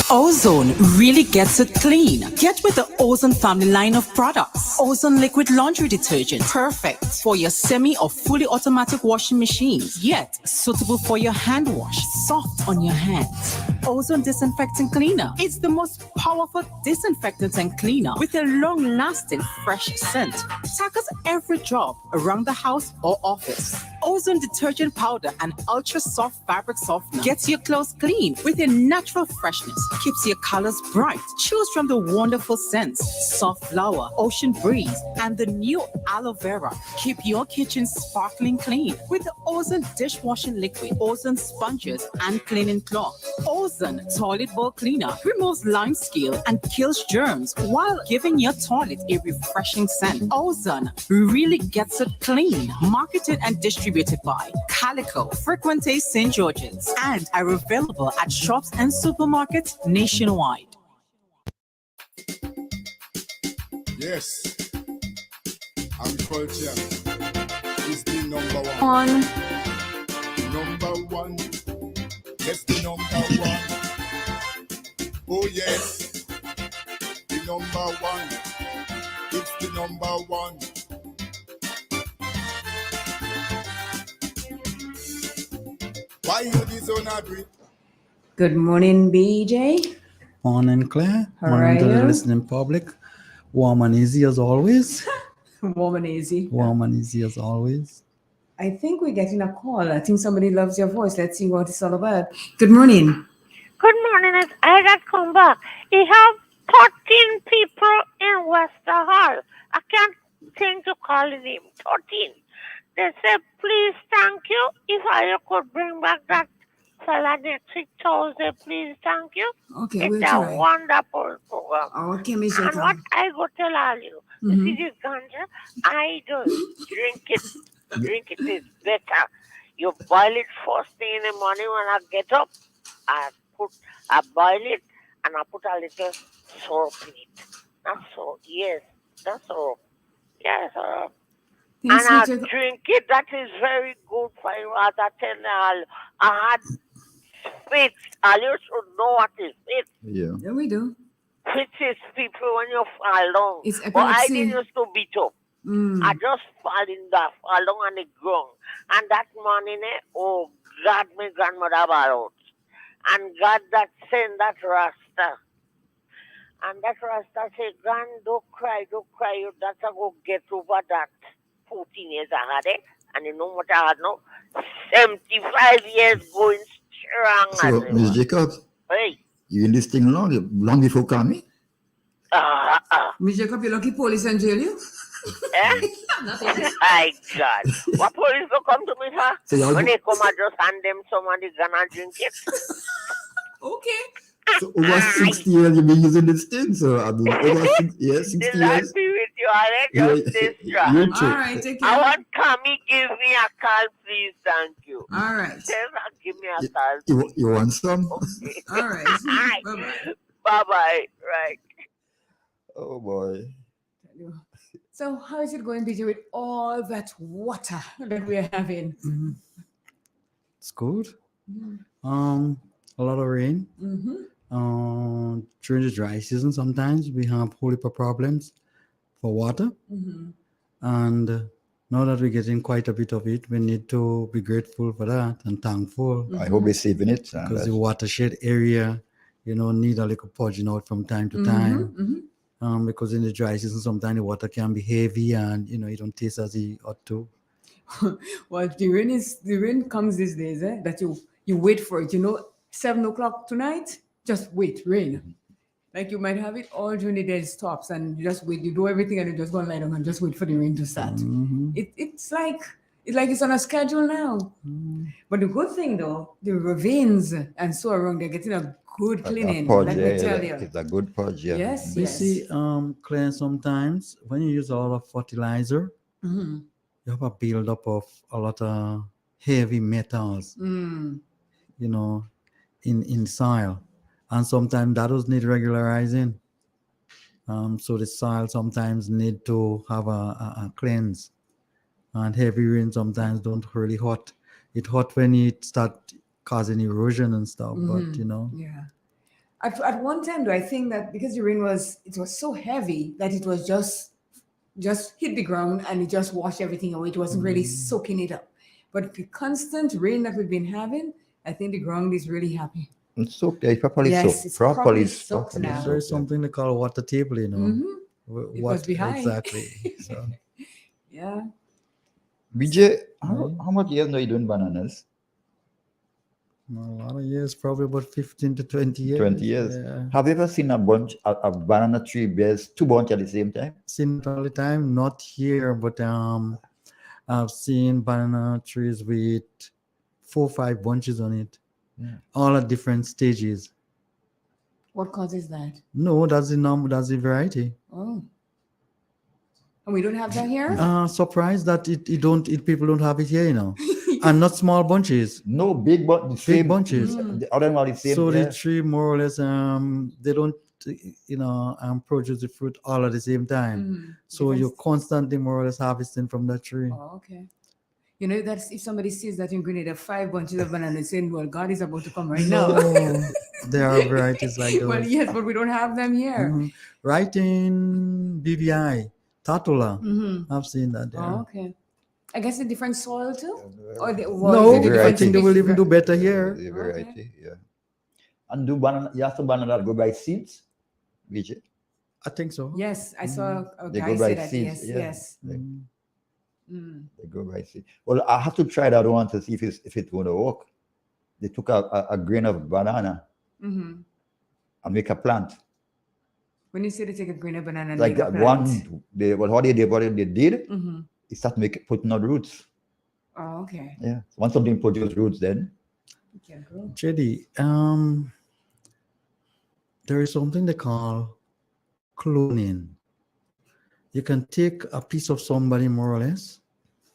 Ozone really gets it clean. Get with the Ozone family line of products. Ozone liquid laundry detergent, perfect for your semi or fully automatic washing machines, yet suitable for your hand wash, soft on your hands. Ozone disinfectant cleaner. It's the most powerful disinfectant and cleaner with a long-lasting fresh scent. Tackles every job around the house or office. Ozone detergent powder and ultra soft fabric softener gets your clothes clean with a natural freshness. Keeps your colors bright. Choose from the wonderful scents: soft flower, ocean breeze, and the new aloe vera. Keep your kitchen sparkling clean with the Ozone dishwashing liquid, Ozone sponges, and cleaning cloth. Ozone toilet bowl cleaner removes lime scale and kills germs while giving your toilet a refreshing scent. Ozone really gets it clean. Marketed and distributed by Calico, Frequente St. George's, and are available at shops and supermarkets nationwide. Yes, agriculture is the number one. Yes, the number one. Oh yes, the number one. It's the number one. Why you disown agree? Good morning, BJ. Morning, Claire. How Morning are to the you? listening public. Warm and easy as always. Warm and easy. Warm and easy as always. I think we're getting a call. I think somebody loves your voice. Let's see what it's all about. Good morning. Good morning, it's I that come back. He have 13 people in Wester Hall. I can't think to call his name. 13. They said, please, thank you. If I could bring back that fella next week Thursday, please, thank you. Okay, It's we'll a try. wonderful program. Okay, Miss And what Jacob. I go tell all you, you see this ganja, I don't drink it. Drink it is better. You boil it first thing in the morning when I get up. I boil it and I put a little syrup in it. That's so, yes, that's syrup. Yes, syrup. And Thanks, I Miss Jacob. drink it. That is very good for you. As I tell you, I had fits. And you should know what is fits. Yeah. Yeah, we do. Fits is people when you fall down. It's But I epilepsy. didn't used to beat up. Mm. I just fall down on the ground. And that morning, oh God, my grandmother brought out. And God that sent that Rasta. And that Rasta said, Grand, don't cry. You that's a go get over that 14 years I had it. And you know what I had now? 75 years going strong as So, it Miss was. Jacobs, Hey. you in this thing long before coming? Miss Jacob, you're lucky police and jail you? Eh? My God. What police will come to me, sir? So y'all When go- they come, I just hand them somebody gonna drink it. Okay. So over 60 years you've been using this thing. So I mean, over 60 years. The Lord be with you, alright? Just stay strong. You too. All right, take care. I want Kami give me a call, please. Thank you. All right. Tell her give me a call. You want some? Okay. All right. Bye-bye. Bye-bye. Right. Oh boy. So how is it going, BJ, with all that water that we are having? It's good. Mm-hmm. A lot of rain. During the dry season, sometimes we have whole heap of problems for water. Mm-hmm. And now that we're getting quite a bit of it, we need to be grateful for that and thankful. I hope we're saving it. Because the watershed area, need a little purging out from time to time. Because in the dry season, sometimes the water can be heavy and, it don't taste as it ought to. Well, the rain comes these days, that you wait for it. 7 o'clock tonight, just wait, rain. Like you might have it all during the day, it stops, and you just wait. You do everything, and you just go and lie down and just wait for the rain to start. It's like it's on a schedule now. But the good thing, though, the ravines and so around, they're getting a good cleaning. Purge, Let yeah, me tell you. it's a good purge, yeah. Yes, You yes. see, Claire, sometimes when you use a lot of fertilizer, Mm-hmm. you have a buildup of a lot of heavy metals, Mm. in soil. And sometimes that does need regularizing. So the soil sometimes need to have a cleanse. And heavy rain sometimes don't really hot. It hot when it start causing erosion and stuff. But Yeah. At one time, though, I think that because the rain was so heavy that it was just hit the ground and it just washed everything away. It wasn't really soaking it up. But the constant rain that we've been having, I think the ground is really happy. It's soaked, yeah, properly Yes, soaked. it's properly soaked now. There's something they call water table, It was behind. Exactly. So. Yeah. BJ, how much years are you doing bananas? A lot of years, probably about 15 to 20 years. 20 years. Yeah. Have you ever seen a banana tree bears two bunches at the same time? Seen it all the time, not here, but I've seen banana trees with 4 or 5 bunches on it, all at different stages. What causes that? No, that's the variety. Oh. And we don't have that here? Surprised that people don't have it here, and not small bunches. No, big bunches. The other one are the same. So the tree more or less, they don't, produce the fruit all at the same time. So you're constantly more or less harvesting from that tree. Oh, okay. You know, that's if somebody sees that in Grenada, 5 bunches of bananas, saying, well, God is about to come right now. No, there are varieties like those. Well, yes, but we don't have them here. Right in BVI, Tatula. I've seen that there. Oh, okay. I guess a different soil too? Or is No, it a I different think they will even do species? better here. The variety, yeah. And do banana, you have to banana that go by seeds, BJ? I think so. Yes, I saw a They guy go by say that. seeds, Yes, yeah. yes. They go by seeds. Well, I have to try that one to see if it's going to work. They took a grain of banana and make a plant. When you say they take a grain of banana and Like make a that plant. what they did, is start putting out roots. Oh, okay. Yeah. So once something produces roots, then JD, there is something they call cloning. You can take a piece of somebody more or less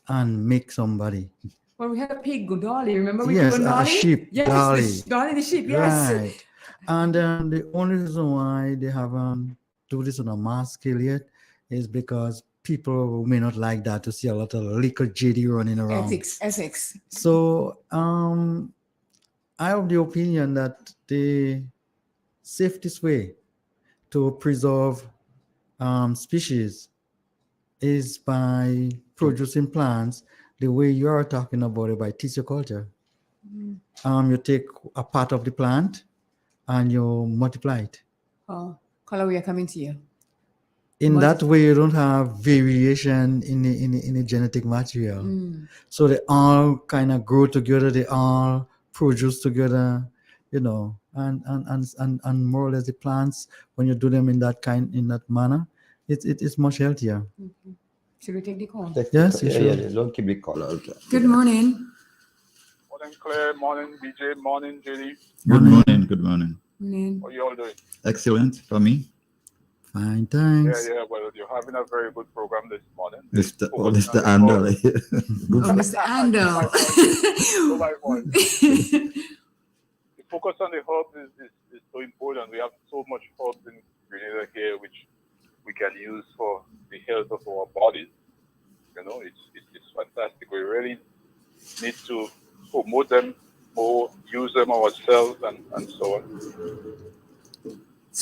and make somebody. Well, we had a pig, Dolly. Remember we Yes, cloned Dolly? a sheep, Yes, Dolly. Dolly the sheep, yes. Right. And the only reason why they haven't do this on a mass scale yet is because people may not like that to see a lot of little JD running around. Ethics. So I have the opinion that the safest way to preserve species is by producing plants the way you are talking about it, by tissue culture. You take a part of the plant and you multiply it. Oh, Color, we are coming to you. In that way, you don't have variation in the genetic material. So they all kind of grow together, they all produce together, and more or less the plants, when you do them in that manner, it's much healthier. Should we take the call? Yes, you should. Yeah, don't keep the call out. Good morning. Morning, Claire. Morning, BJ. Morning, JD. Good morning. Good morning. How are you all doing? Excellent for me. Fine, thanks. Yeah. Well, you're having a very good program this morning. Mr. Andal. Mr. Andal. No, my fault. The focus on the herbs is so important. We have so much herbs in Grenada here, which we can use for the health of our bodies. It's fantastic. We really need to promote them more, use them ourselves, and so on.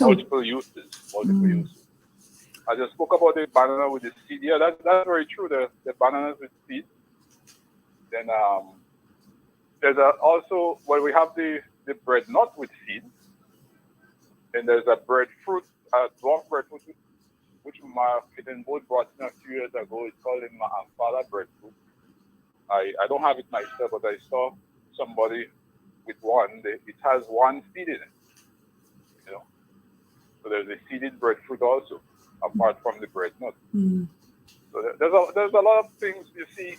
Multiple uses. I just spoke about the banana with the seed. Yeah, that's very true. The bananas with seeds. Then there's also, we have the bread nut with seeds. Then there's a breadfruit, dwarf breadfruit, which Kitten both brought in a few years ago. It's called the Ma'afala breadfruit. I don't have it myself, but I saw somebody with one. It has one seed in it. So there's a seeded breadfruit also, apart from the bread nut. So there's a lot of things you see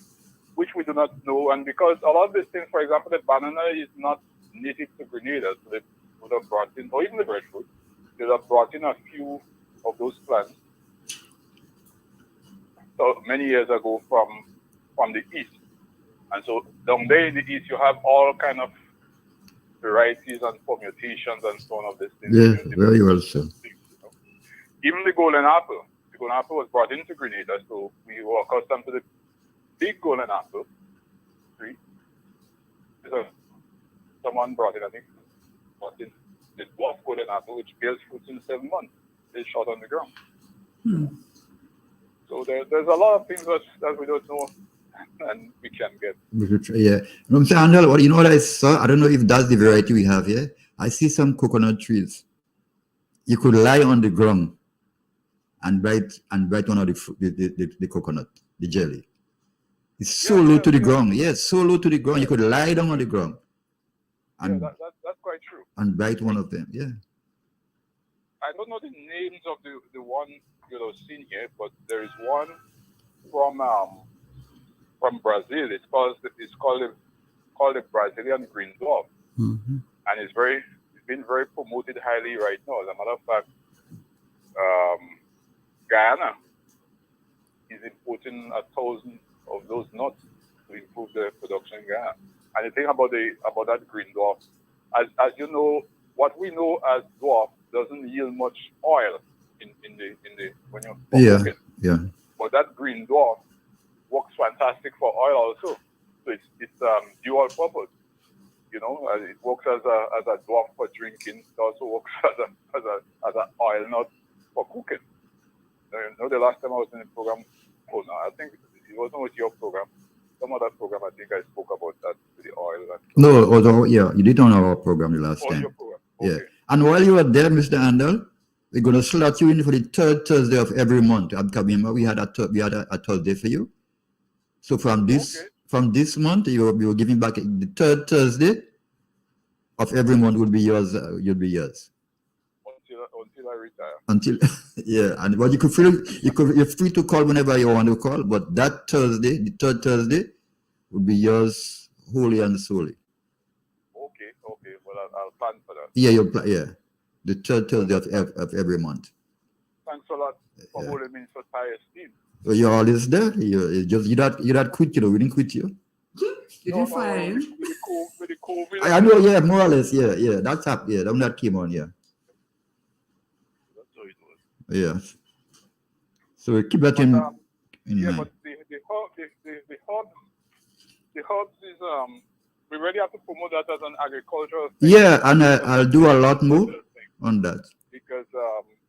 which we do not know, and because a lot of these things, for example, the banana is not native to Grenada, so they would have brought in, or even the breadfruit, they would have brought in a few of those plants. So many years ago from the east, and so down there in the east you have all kind of varieties and permutations and so on of these things. Yeah, very well, sir. Even the golden apple. The golden apple was brought into Grenada, so we were accustomed to the big golden apple tree. So someone brought in, I think, the dwarf golden apple, which bears fruits in 7 months. It's shot on the ground. So there's a lot of things that we don't know and we can get. Yeah. Mr. Andal, you know what I saw? I don't know if that's the variety we have here. I see some coconut trees. You could lie on the ground and bite one of the coconut, the jelly. It's so low to the ground. Yes, so low to the ground. You could lie down on the ground and that's quite true. And bite one of them. Yeah. I don't know the names of the one you've seen here, but there is one from Brazil. It's called the Brazilian green dwarf, and it's been very promoted highly right now. As a matter of fact, Guyana is importing 1,000 of those nuts to improve the production in Guyana. And the thing about that green dwarf, as you know, what we know as dwarf doesn't yield much oil in the when you're cooking. Yeah. But that green dwarf works fantastic for oil also. So it's dual purpose. It works as a dwarf for drinking. It also works as a oil nut for cooking. The last time I was in the program, no, I think it wasn't with your program. Some other program, I think I spoke about that with the oil. No, although you did on our program the last time. Your program. Okay. Yeah, and while you were there, Mr. Handel, we're gonna slot you in for the third Thursday of every month. Remember, we had a Thursday for you. So from this month, you're giving back the third Thursday of every month would be yours. You'll be yours. Until I retire. Until and but you're free to call whenever you want to call. But that Thursday, the third Thursday, would be yours wholly and solely. Okay. Well, I'll plan for that. Yeah, the third Thursday of every month. Thanks a lot for holding me in such high esteem. So you're always there. You not quit. We didn't quit you. You didn't fire him. With the COVID. I know. Yeah, more or less. Yeah. That's up. Yeah, that came on. Yeah. That's how it was. Yeah. So we keep that in mind. But the herbs is we really have to promote that as an agricultural thing. Yeah, and I'll do a lot more on that. Because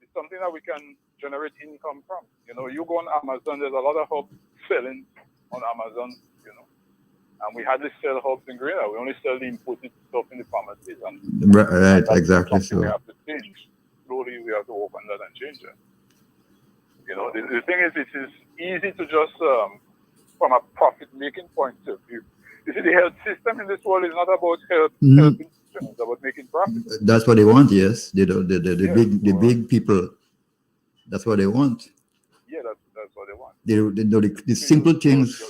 it's something that we can generate income from. You go on Amazon, there's a lot of herbs selling on Amazon, and we hardly sell herbs in Grenada. We only sell the imported stuff in the pharmacies. Right, exactly. So we have to change. Slowly we have to work on that and change it. The thing is, it is easy to just, from a profit-making point of view. You see, the health system in this world is not about helping, it's about making profit. That's what they want, yes. The big people, that's what they want. Yeah, that's what they want. They know the simple things.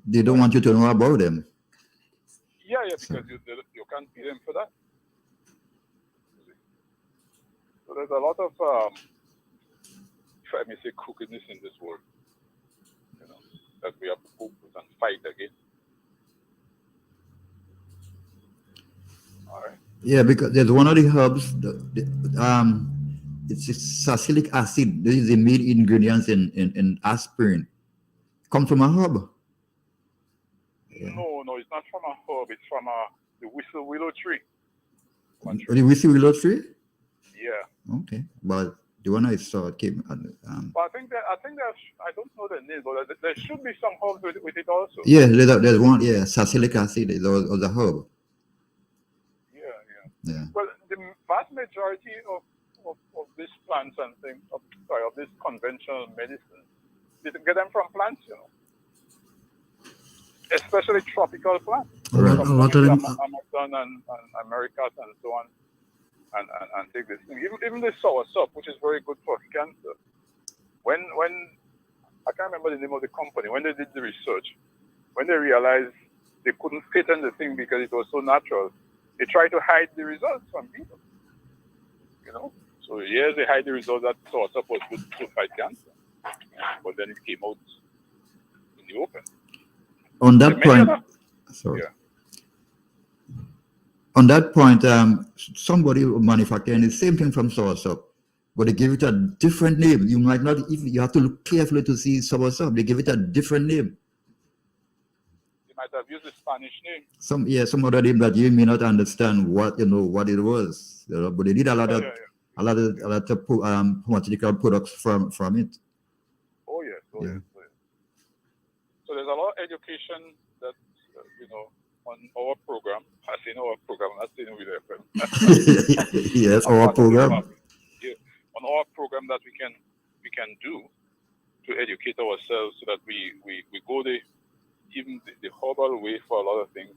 They don't want you to know about them. Yeah, because you can't pay them for that. So there's a lot of, if I may say, crookedness in this world, that we have to focus and fight against. All right. Yeah, because there's one of the herbs, it's salicylic acid. This is the main ingredients in aspirin. Comes from a herb. Yeah. No, it's not from a herb. It's from the whistle willow tree. The whistle willow tree? Yeah. Okay, but the one I saw came. But I think that I don't know the name, but there should be some herbs with it also. Yeah, there's one. Yeah, salicylic acid is a herb. Yeah. Well, the vast majority of these plants and things, of this conventional medicine, you get them from plants, especially tropical plants. Right. A lot of them. Amazon and Americas and so on, and take this thing. Even the soursop, which is very good for cancer. When I can't remember the name of the company, when they did the research, when they realized they couldn't patent the thing because it was so natural, they tried to hide the results from people. So yes, they hide the results that soursop was good to fight cancer, but then it came out in the open. On that point, on that point, somebody manufacturing the same thing from soursop, but they give it a different name. You might not even, you have to look carefully to see soursop. They give it a different name. They might have used the Spanish name. Some other name that you may not understand what it was. But they did a lot of pharmaceutical products from it. Oh yes. So there's a lot of education that on our program. I say our program, I'm not saying with FM. Yes, our program. On our program that we can do to educate ourselves so that we go the herbal way for a lot of things,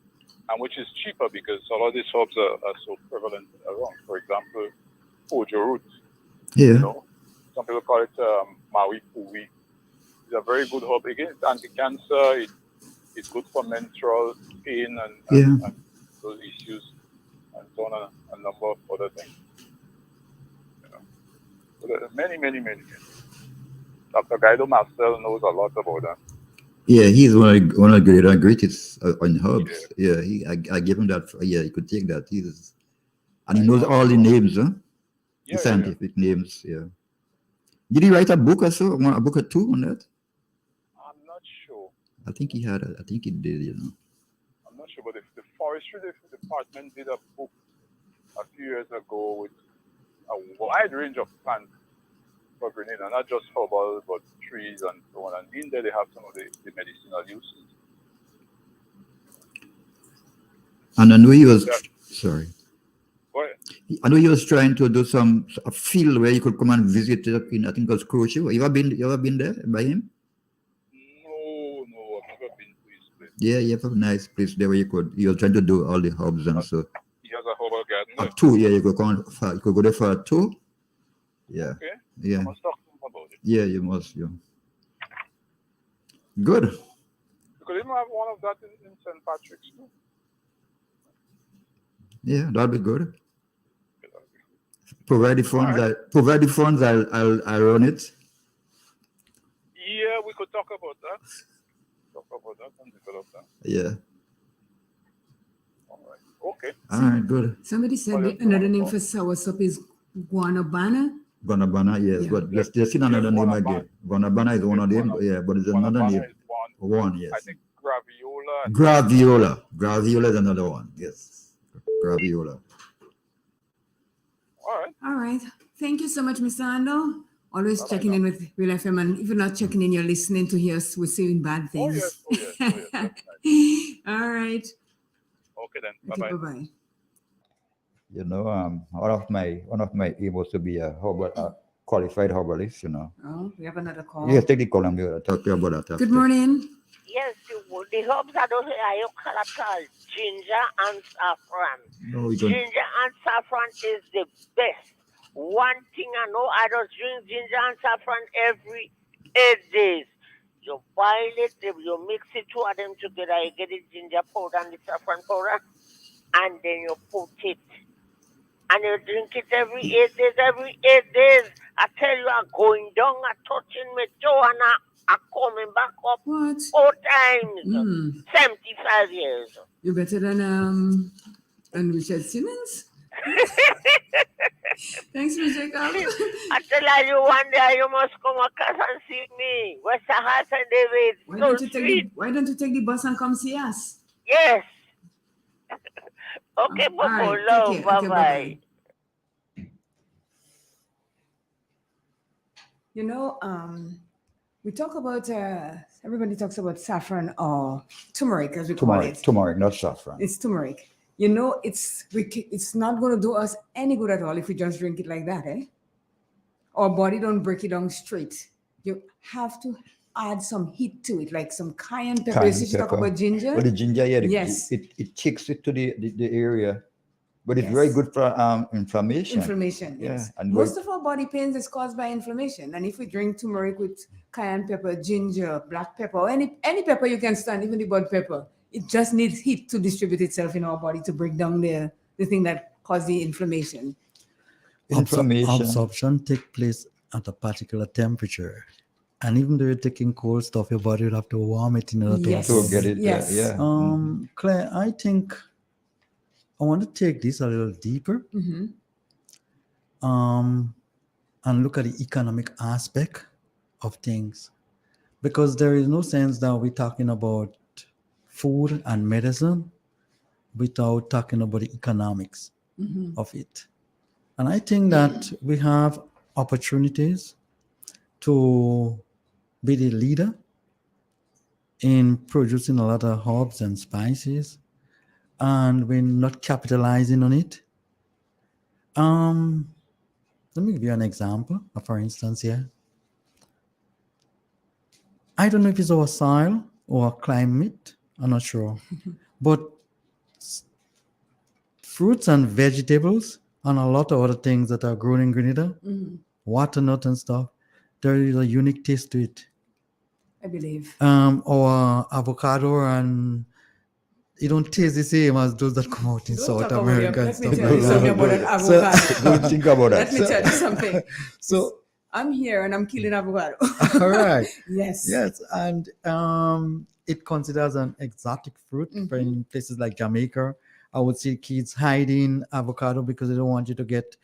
and which is cheaper because a lot of these herbs are so prevalent around. For example, Pojo root. Yeah. Some people call it Maui Pui. It's a very good herb. Again, it's anti-cancer. It's good for menstrual pain and those issues, and so on, a number of other things. So there are many. Dr. Guido Marcel knows a lot about that. Yeah, he's one of the greatest on herbs. Yeah, I gave him that. Yeah, he could take that. And he knows all the names, huh? The scientific names. Yeah. Did he write a book or so? A book or two on that? I'm not sure. I think he had. I think he did. I'm not sure, but the forestry department did a book a few years ago with a wide range of plants for Grenada, not just herbal, but trees and so on. And in there, they have some of the medicinal uses. And I know he was. Yeah. Sorry. Go ahead. I know he was trying to do a field where you could come and visit up in, I think it was Croatia. You ever been there by him? No, I've never been to his place. Yeah, you have a nice place there where he was trying to do all the herbs and so. He has a herbal garden A there. tour, yeah, you could go there for a tour. Yeah. Okay. Yeah. I must talk to him about it. Yeah, you must, yeah. Good. You could even have one of that in St. Patrick's too. Yeah, that'll be good. Provide the funds. I'll run it. Yeah, we could talk about that. And develop that. Yeah. All right. Okay. All right, good. Somebody said another name for soursop is guanabana. Guanabana, yes, Yeah. but there's still another name again. Guanabana is one of them, yeah, but there's another name. Is one, yes. I think graviola. Graviola is another one, yes. Graviola. All right. All right. Thank you so much, Mr. Ando. Always checking in with Real FM. And if you're not checking in, you're listening to hear us. We're saying bad things. Oh, yes. All right. Okay, then. Okay, Bye-bye. bye-bye. You know, one of my aim was to be a qualified herbalist, Oh, we have another call. Yeah, take the call and we'll talk to you about that. Good morning. Yes, the herbs are those you call ginger and saffron. No, you don't. Ginger and saffron is the best. One thing I know, I just drink ginger and saffron every 8 days. You boil it, you mix it, two of them together, you get the ginger powder and the saffron powder, and then you put it. And you drink it every 8 days, I tell you, I'm going down, I'm touching my toe, and I'm coming back up. What? 4 times. 75 years. You're better than Richard Simmons. Thanks, Richard. I tell you, one day you must come across and see me. West House and David. Why don't you take the bus and come see us? Yes. Okay, All right, love. take care. Okay, Bye-bye. You know, we talk about, everybody talks about saffron or turmeric, as we call it. Turmeric, not saffron. It's turmeric. You know, it's not going to do us any good at all if we just drink it like that, eh? Our body don't break it down straight. You have to add some heat to it, like some cayenne pepper. You see, talk about ginger. Well, the ginger, yeah, yes, it kicks it to the area, but it's very good for inflammation. Inflammation, yes. Yeah, and most of our body pains is caused by inflammation, and if we drink turmeric with cayenne pepper, ginger, black pepper, or any pepper you can stand, even the bud pepper, it just needs heat to distribute itself in our body to break down the thing that causes the inflammation. Absorption takes place at a particular temperature. And even though you're taking cold stuff, your body will have to warm it in order to get it. Yes. Yeah. Claire, I think I want to take this a little deeper. Mm-hmm. And look at the economic aspect of things. Because there is no sense that we're talking about food and medicine without talking about the economics of it. And I think that we have opportunities to be the leader in producing a lot of herbs and spices, and we're not capitalizing on it. Let me give you an example. For instance, here, I don't know if it's our soil or our climate, I'm not sure, but fruits and vegetables and a lot of other things that are grown in Grenada, watermelon and stuff, there is a unique taste to it. I believe. Or avocado, and it don't taste the same as those that come out in South America and stuff. Let me tell you something about an avocado. Don't think about that. Let me tell you something. So I'm here and I'm killing avocado. all right. Yes. And it considers an exotic fruit in places like Jamaica. I would see kids hiding avocado because they don't want you to get,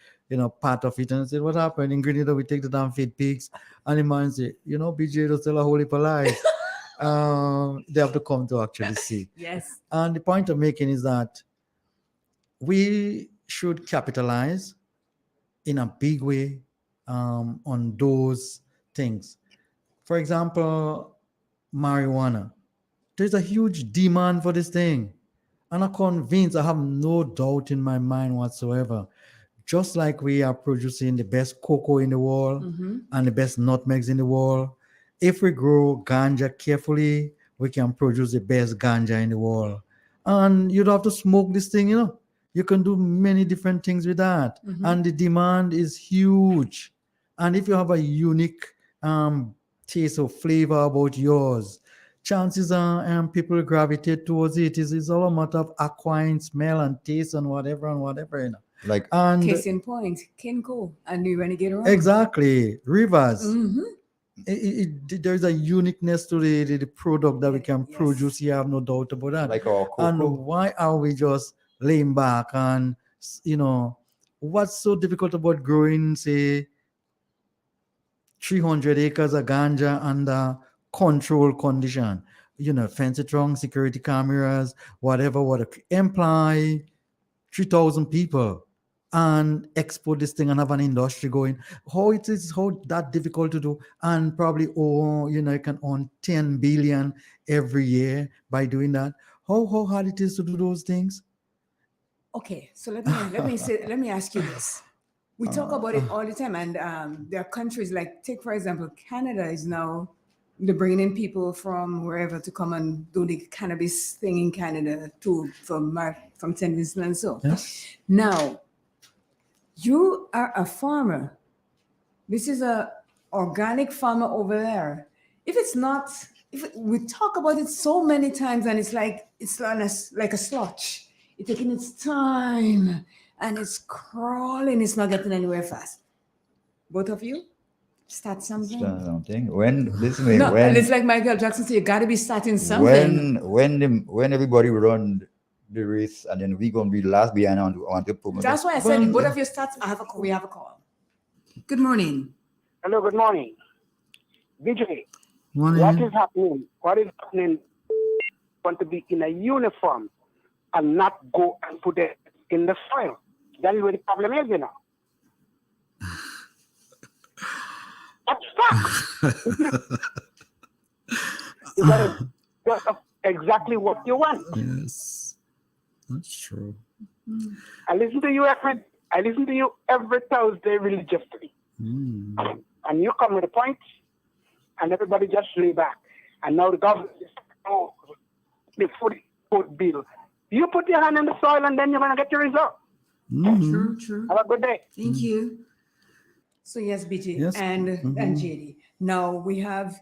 part of it. And I said, what happened in Grenada? We take the damn feed pigs. And the man said, BJ does tell a whole heap of lies. They have to come to actually see. Yes. And the point I'm making is that we should capitalize in a big way on those things. For example, marijuana. There's a huge demand for this thing. And I'm convinced, I have no doubt in my mind whatsoever. Just like we are producing the best cocoa in the world and the best nutmegs in the world, if we grow ganja carefully, we can produce the best ganja in the world. And you don't have to smoke this thing, You can do many different things with that. And the demand is huge. And if you have a unique taste or flavor about yours, chances are people gravitate towards it. It's all a matter of acquiring smell and taste and whatever. Like, And Case in point, Kinko and New Renegade Rum. exactly, rivers. There's a uniqueness to the product that we can produce here. I have no doubt about that. like our And cocoa. why are we just laying back and what's so difficult about growing, say, 300 acres of ganja under controlled condition? Fancy trunk, security cameras, whatever, employ 3,000 people and export this thing and have an industry going. How that difficult to do, and probably you can earn 10 billion every year by doing that. How hard it is to do those things? Okay, so let me ask you this. We talk about it all the time, and there are countries like, take for example, Canada is now, they're bringing in people from wherever to come and do the cannabis thing in Canada too, from St. Vincent and so. Yes. Now, you are a farmer. This is a organic farmer over there. If we talk about it so many times, and it's like a sludge. It's taking its time and it's crawling. It's not getting anywhere fast. Both of you start something. When listen, me, No, when it's like Michael Jackson said, you got to be starting something. when everybody run the race and then we gonna be last behind on the promote. That's why I said both of you start. We have a call. Good morning. Hello, good morning. BJ, Morning. what is happening? What is happening? Want to be in a uniform and not go and put it in the soil. That is where the problem is, That's stuck. You gotta get exactly what you want. Yes, that's true. I listen to you every Thursday religiously. And you come with a point, and everybody just lay back. And now the government is the food bill. You put your hand in the soil, and then you're gonna get your result. True. Have a good day. Thank you. So yes, BJ Yes. and JD. Now we have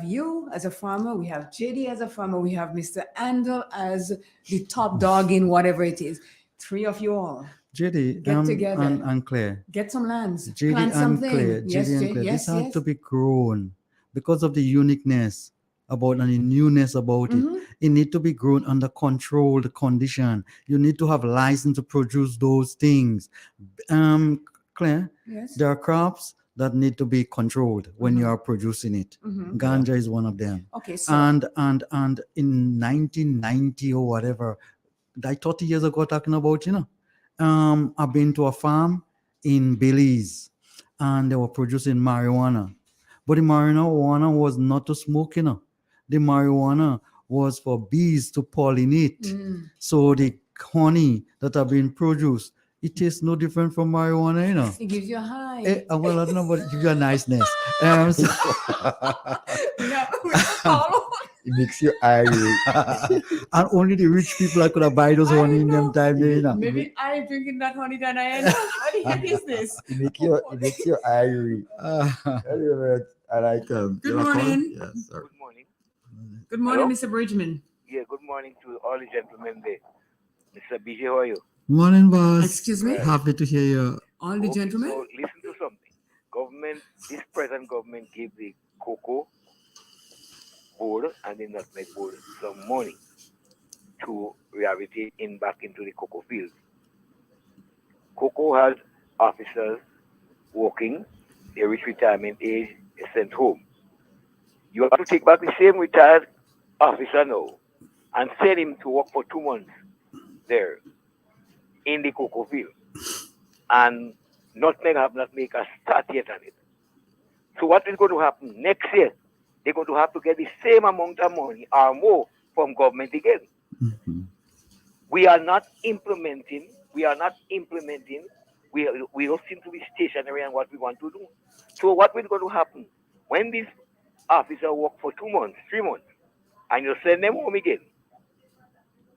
you as a farmer, we have JD as a farmer, we have Mr. Andel as the top dog in whatever it is. Three of you all. JD Get together. and Claire. Get some lands. JD Plant and something. Claire. Yes, JD and Claire. yes, This has yes. to be grown because of the uniqueness about and the newness about it. It need to be grown under controlled condition. You need to have license to produce those things. Claire, Yes. there are crops that need to be controlled when you are producing it. Ganja is one of them. Okay, so And in 1990 or whatever, like 30 years ago, talking about, I've been to a farm in Belize and they were producing marijuana. But the marijuana was not to smoke, The marijuana was for bees to pollinate. So the honey that have been produced, it tastes no different from marijuana, it gives you a high. Well, I don't know, but it gives you a niceness. It makes you angry. And only the rich people could have buy those honey in them time. Maybe I drinking that honey than I am. What the heck is this? It makes you angry. I like Good morning. Yes, sir. Good morning. Good morning, Hello? Mr. Bridgman. Yeah, good morning to all the gentlemen there. Mr. BJ, how are you? Morning, boss. Excuse me? Happy to hear you. All the gentlemen? So listen to something. This present government gave the cocoa board and the nutmeg board some money to rehabilitate back into the cocoa fields. Cocoa has officers working, they reach retirement age, is sent home. You have to take back the same retired officer now and send him to work for 2 months there in the cocoa field. And nutmeg have not make a start yet on it. So what is going to happen next year? They're going to have to get the same amount of money or more from government again. We are not implementing. We don't seem to be stationary on what we want to do. So what is going to happen when these officers work for 2 months, 3 months, and you send them home again,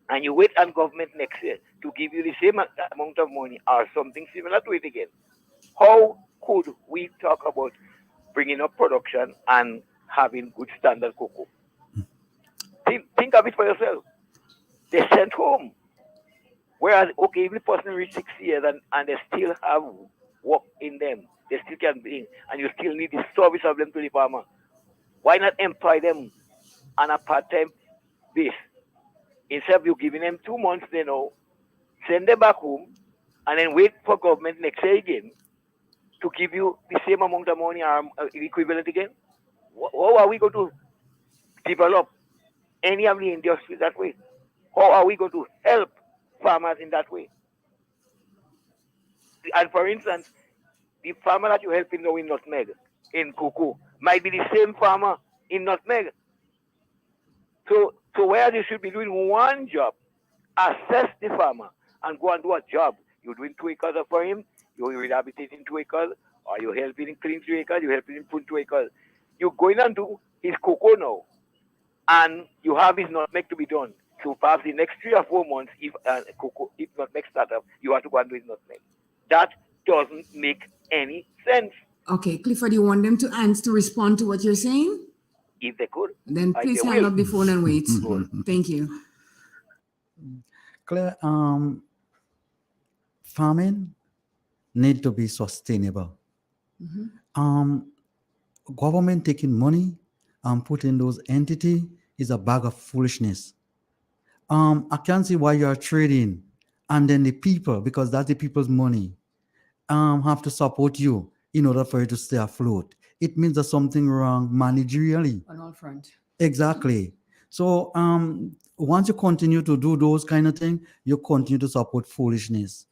and you wait on government next year to give you the same amount of money or something similar to it again? How could we talk about bringing up production and having good standard cocoa? Think of it for yourself. They're sent home. Whereas, okay, if the person reach 6 years and they still have work in them, they still can bring, and you still need the service of them to the farmer, why not employ them on a part-time base? Instead of you giving them 2 months, send them back home, and then wait for government next year again to give you the same amount of money or equivalent again? How are we going to develop any of the industry that way? How are we going to help farmers in that way? And for instance, the farmer that you're helping now in nutmeg, in cocoa, might be the same farmer in nutmeg. So where you should be doing one job, assess the farmer and go and do a job. You're doing 2 acres for him, you're rehabilitating 2 acres, or you're helping him clean 3 acres, you're helping him prune 2 acres. You're going and do his cocoa now, and you have his nutmeg to be done. So perhaps the next 3 or 4 months, if nutmeg start up, you have to go and do his nutmeg. That doesn't make any sense. Okay, Clifford, you want them to respond to what you're saying? If they could. Then please hang up the phone and wait. Thank you. Claire, farming need to be sustainable. Government taking money and putting those entity is a bag of foolishness. I can't see why you are trading, and then the people, because that's the people's money, have to support you in order for you to stay afloat. It means there's something wrong managerially. On all front. Exactly. So once you continue to do those kind of things, you continue to support foolishness.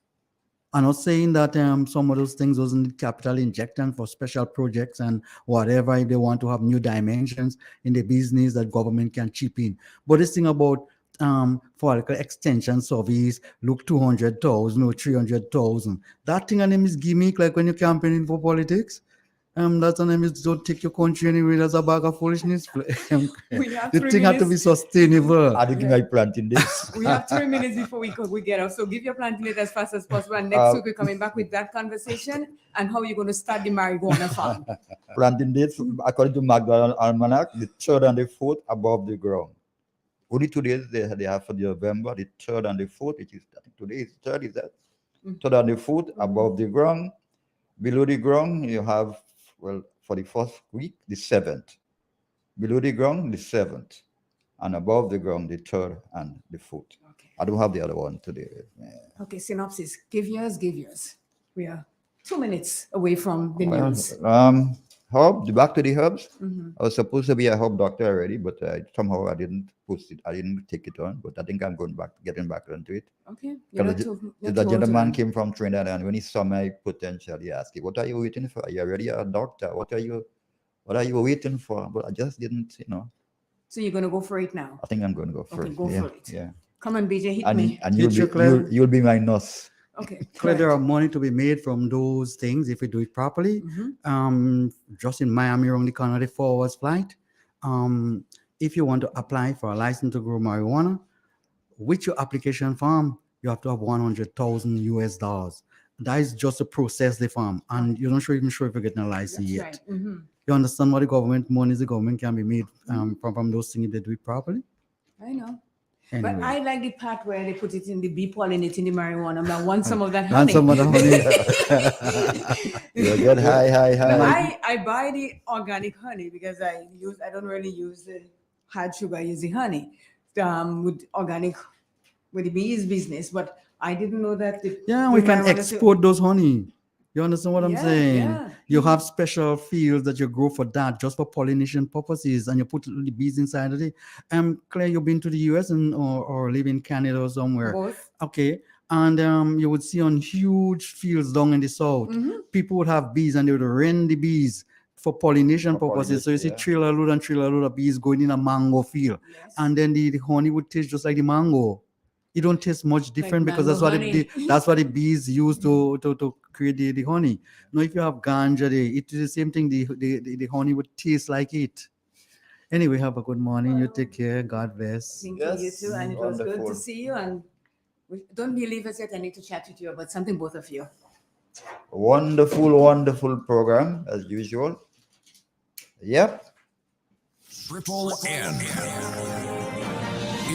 I'm not saying that some of those things doesn't need capital injection for special projects and whatever, if they want to have new dimensions in the business that government can chip in. But this thing about follicle extension service, look 200,000 or 300,000, that thing and them is gimmick, like when you're campaigning for politics. That's an name is don't take your country anywhere. That's a bag of foolishness. The thing has to be sustainable. I think I planting this. We have 3 minutes before we get off. So give your planting it as fast as possible. And next week we're coming back with that conversation and how you're going to start the marijuana farm. Planting dates, according to McDonald Almanac, the 3rd and the 4th above the ground. Only 2 days they have for November, the 3rd and the 4th, which is, I think today is 3rd, is that? 3rd and the 4th above the ground. Below the ground, you have, well, for the first week, the 7th. Below the ground, the 7th. And above the ground, the 3rd and the 4th. Okay. I don't have the other one today. Okay, synopsis. Give yours. We are 2 minutes away from the news. Herb, back to the herbs. Mhm. I was supposed to be a herb doctor already, but somehow I didn't post it. I didn't take it on, but I think I'm getting back onto it. Okay. The gentleman came from Trinidad, and when he saw my potential, he asked, "What are you waiting for? Are you already a doctor? What are you waiting for?" But I just didn't, So you're going to go for it now? I think I'm going to go for it. Go yeah, for it. Yeah. Come on, BJ, hit me. And you'll be my nurse. Okay. Claire, there are money to be made from those things if we do it properly. Just in Miami, around the corner, the 4 hours flight. If you want to apply for a license to grow marijuana, with your application form, you have to have $100,000. That is just to process the farm, and you're not even sure if you're getting a license yet. Right. Mm-hmm. You understand what the government can be made from those things if they do it properly? I know. Anyway. But I like the part where they put it in the bee pollen, it in the marijuana. I want some of that honey. Want some of the honey. You get high. I buy the organic honey because I don't really use the hard sugar. I use the honey with organic, with the bees business. But I didn't know that. We can export those honey. You understand what I'm Yeah, saying? yeah. You have special fields that you grow for that, just for pollination purposes, and you put the bees inside of it. Claire, you've been to the US or live in Canada or somewhere. Both. Okay. And you would see on huge fields down in the south, people would have bees and they would rend the bees for pollination purposes. So you see trailer load of bees going in a mango field. And then the honey would taste just like the mango. It don't taste much different because that's what that's what the bees use to create the honey. Now, if you have ganja, it is the same thing. The honey would taste like it. Anyway, have a good morning. You take care. God bless. Thank you, you too. And it was good to see you. And don't believe us yet. I need to chat with you about something, both of you. Wonderful program as usual. Yep. Triple N.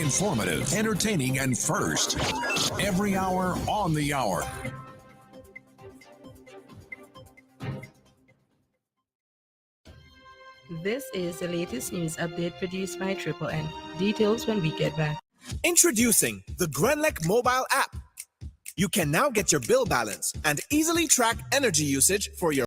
Informative, entertaining, and first. Every hour on the hour. This is the latest news update produced by Triple N. Details when we get back. Introducing the Grenlec mobile app. You can now get your bill balance and easily track energy usage for your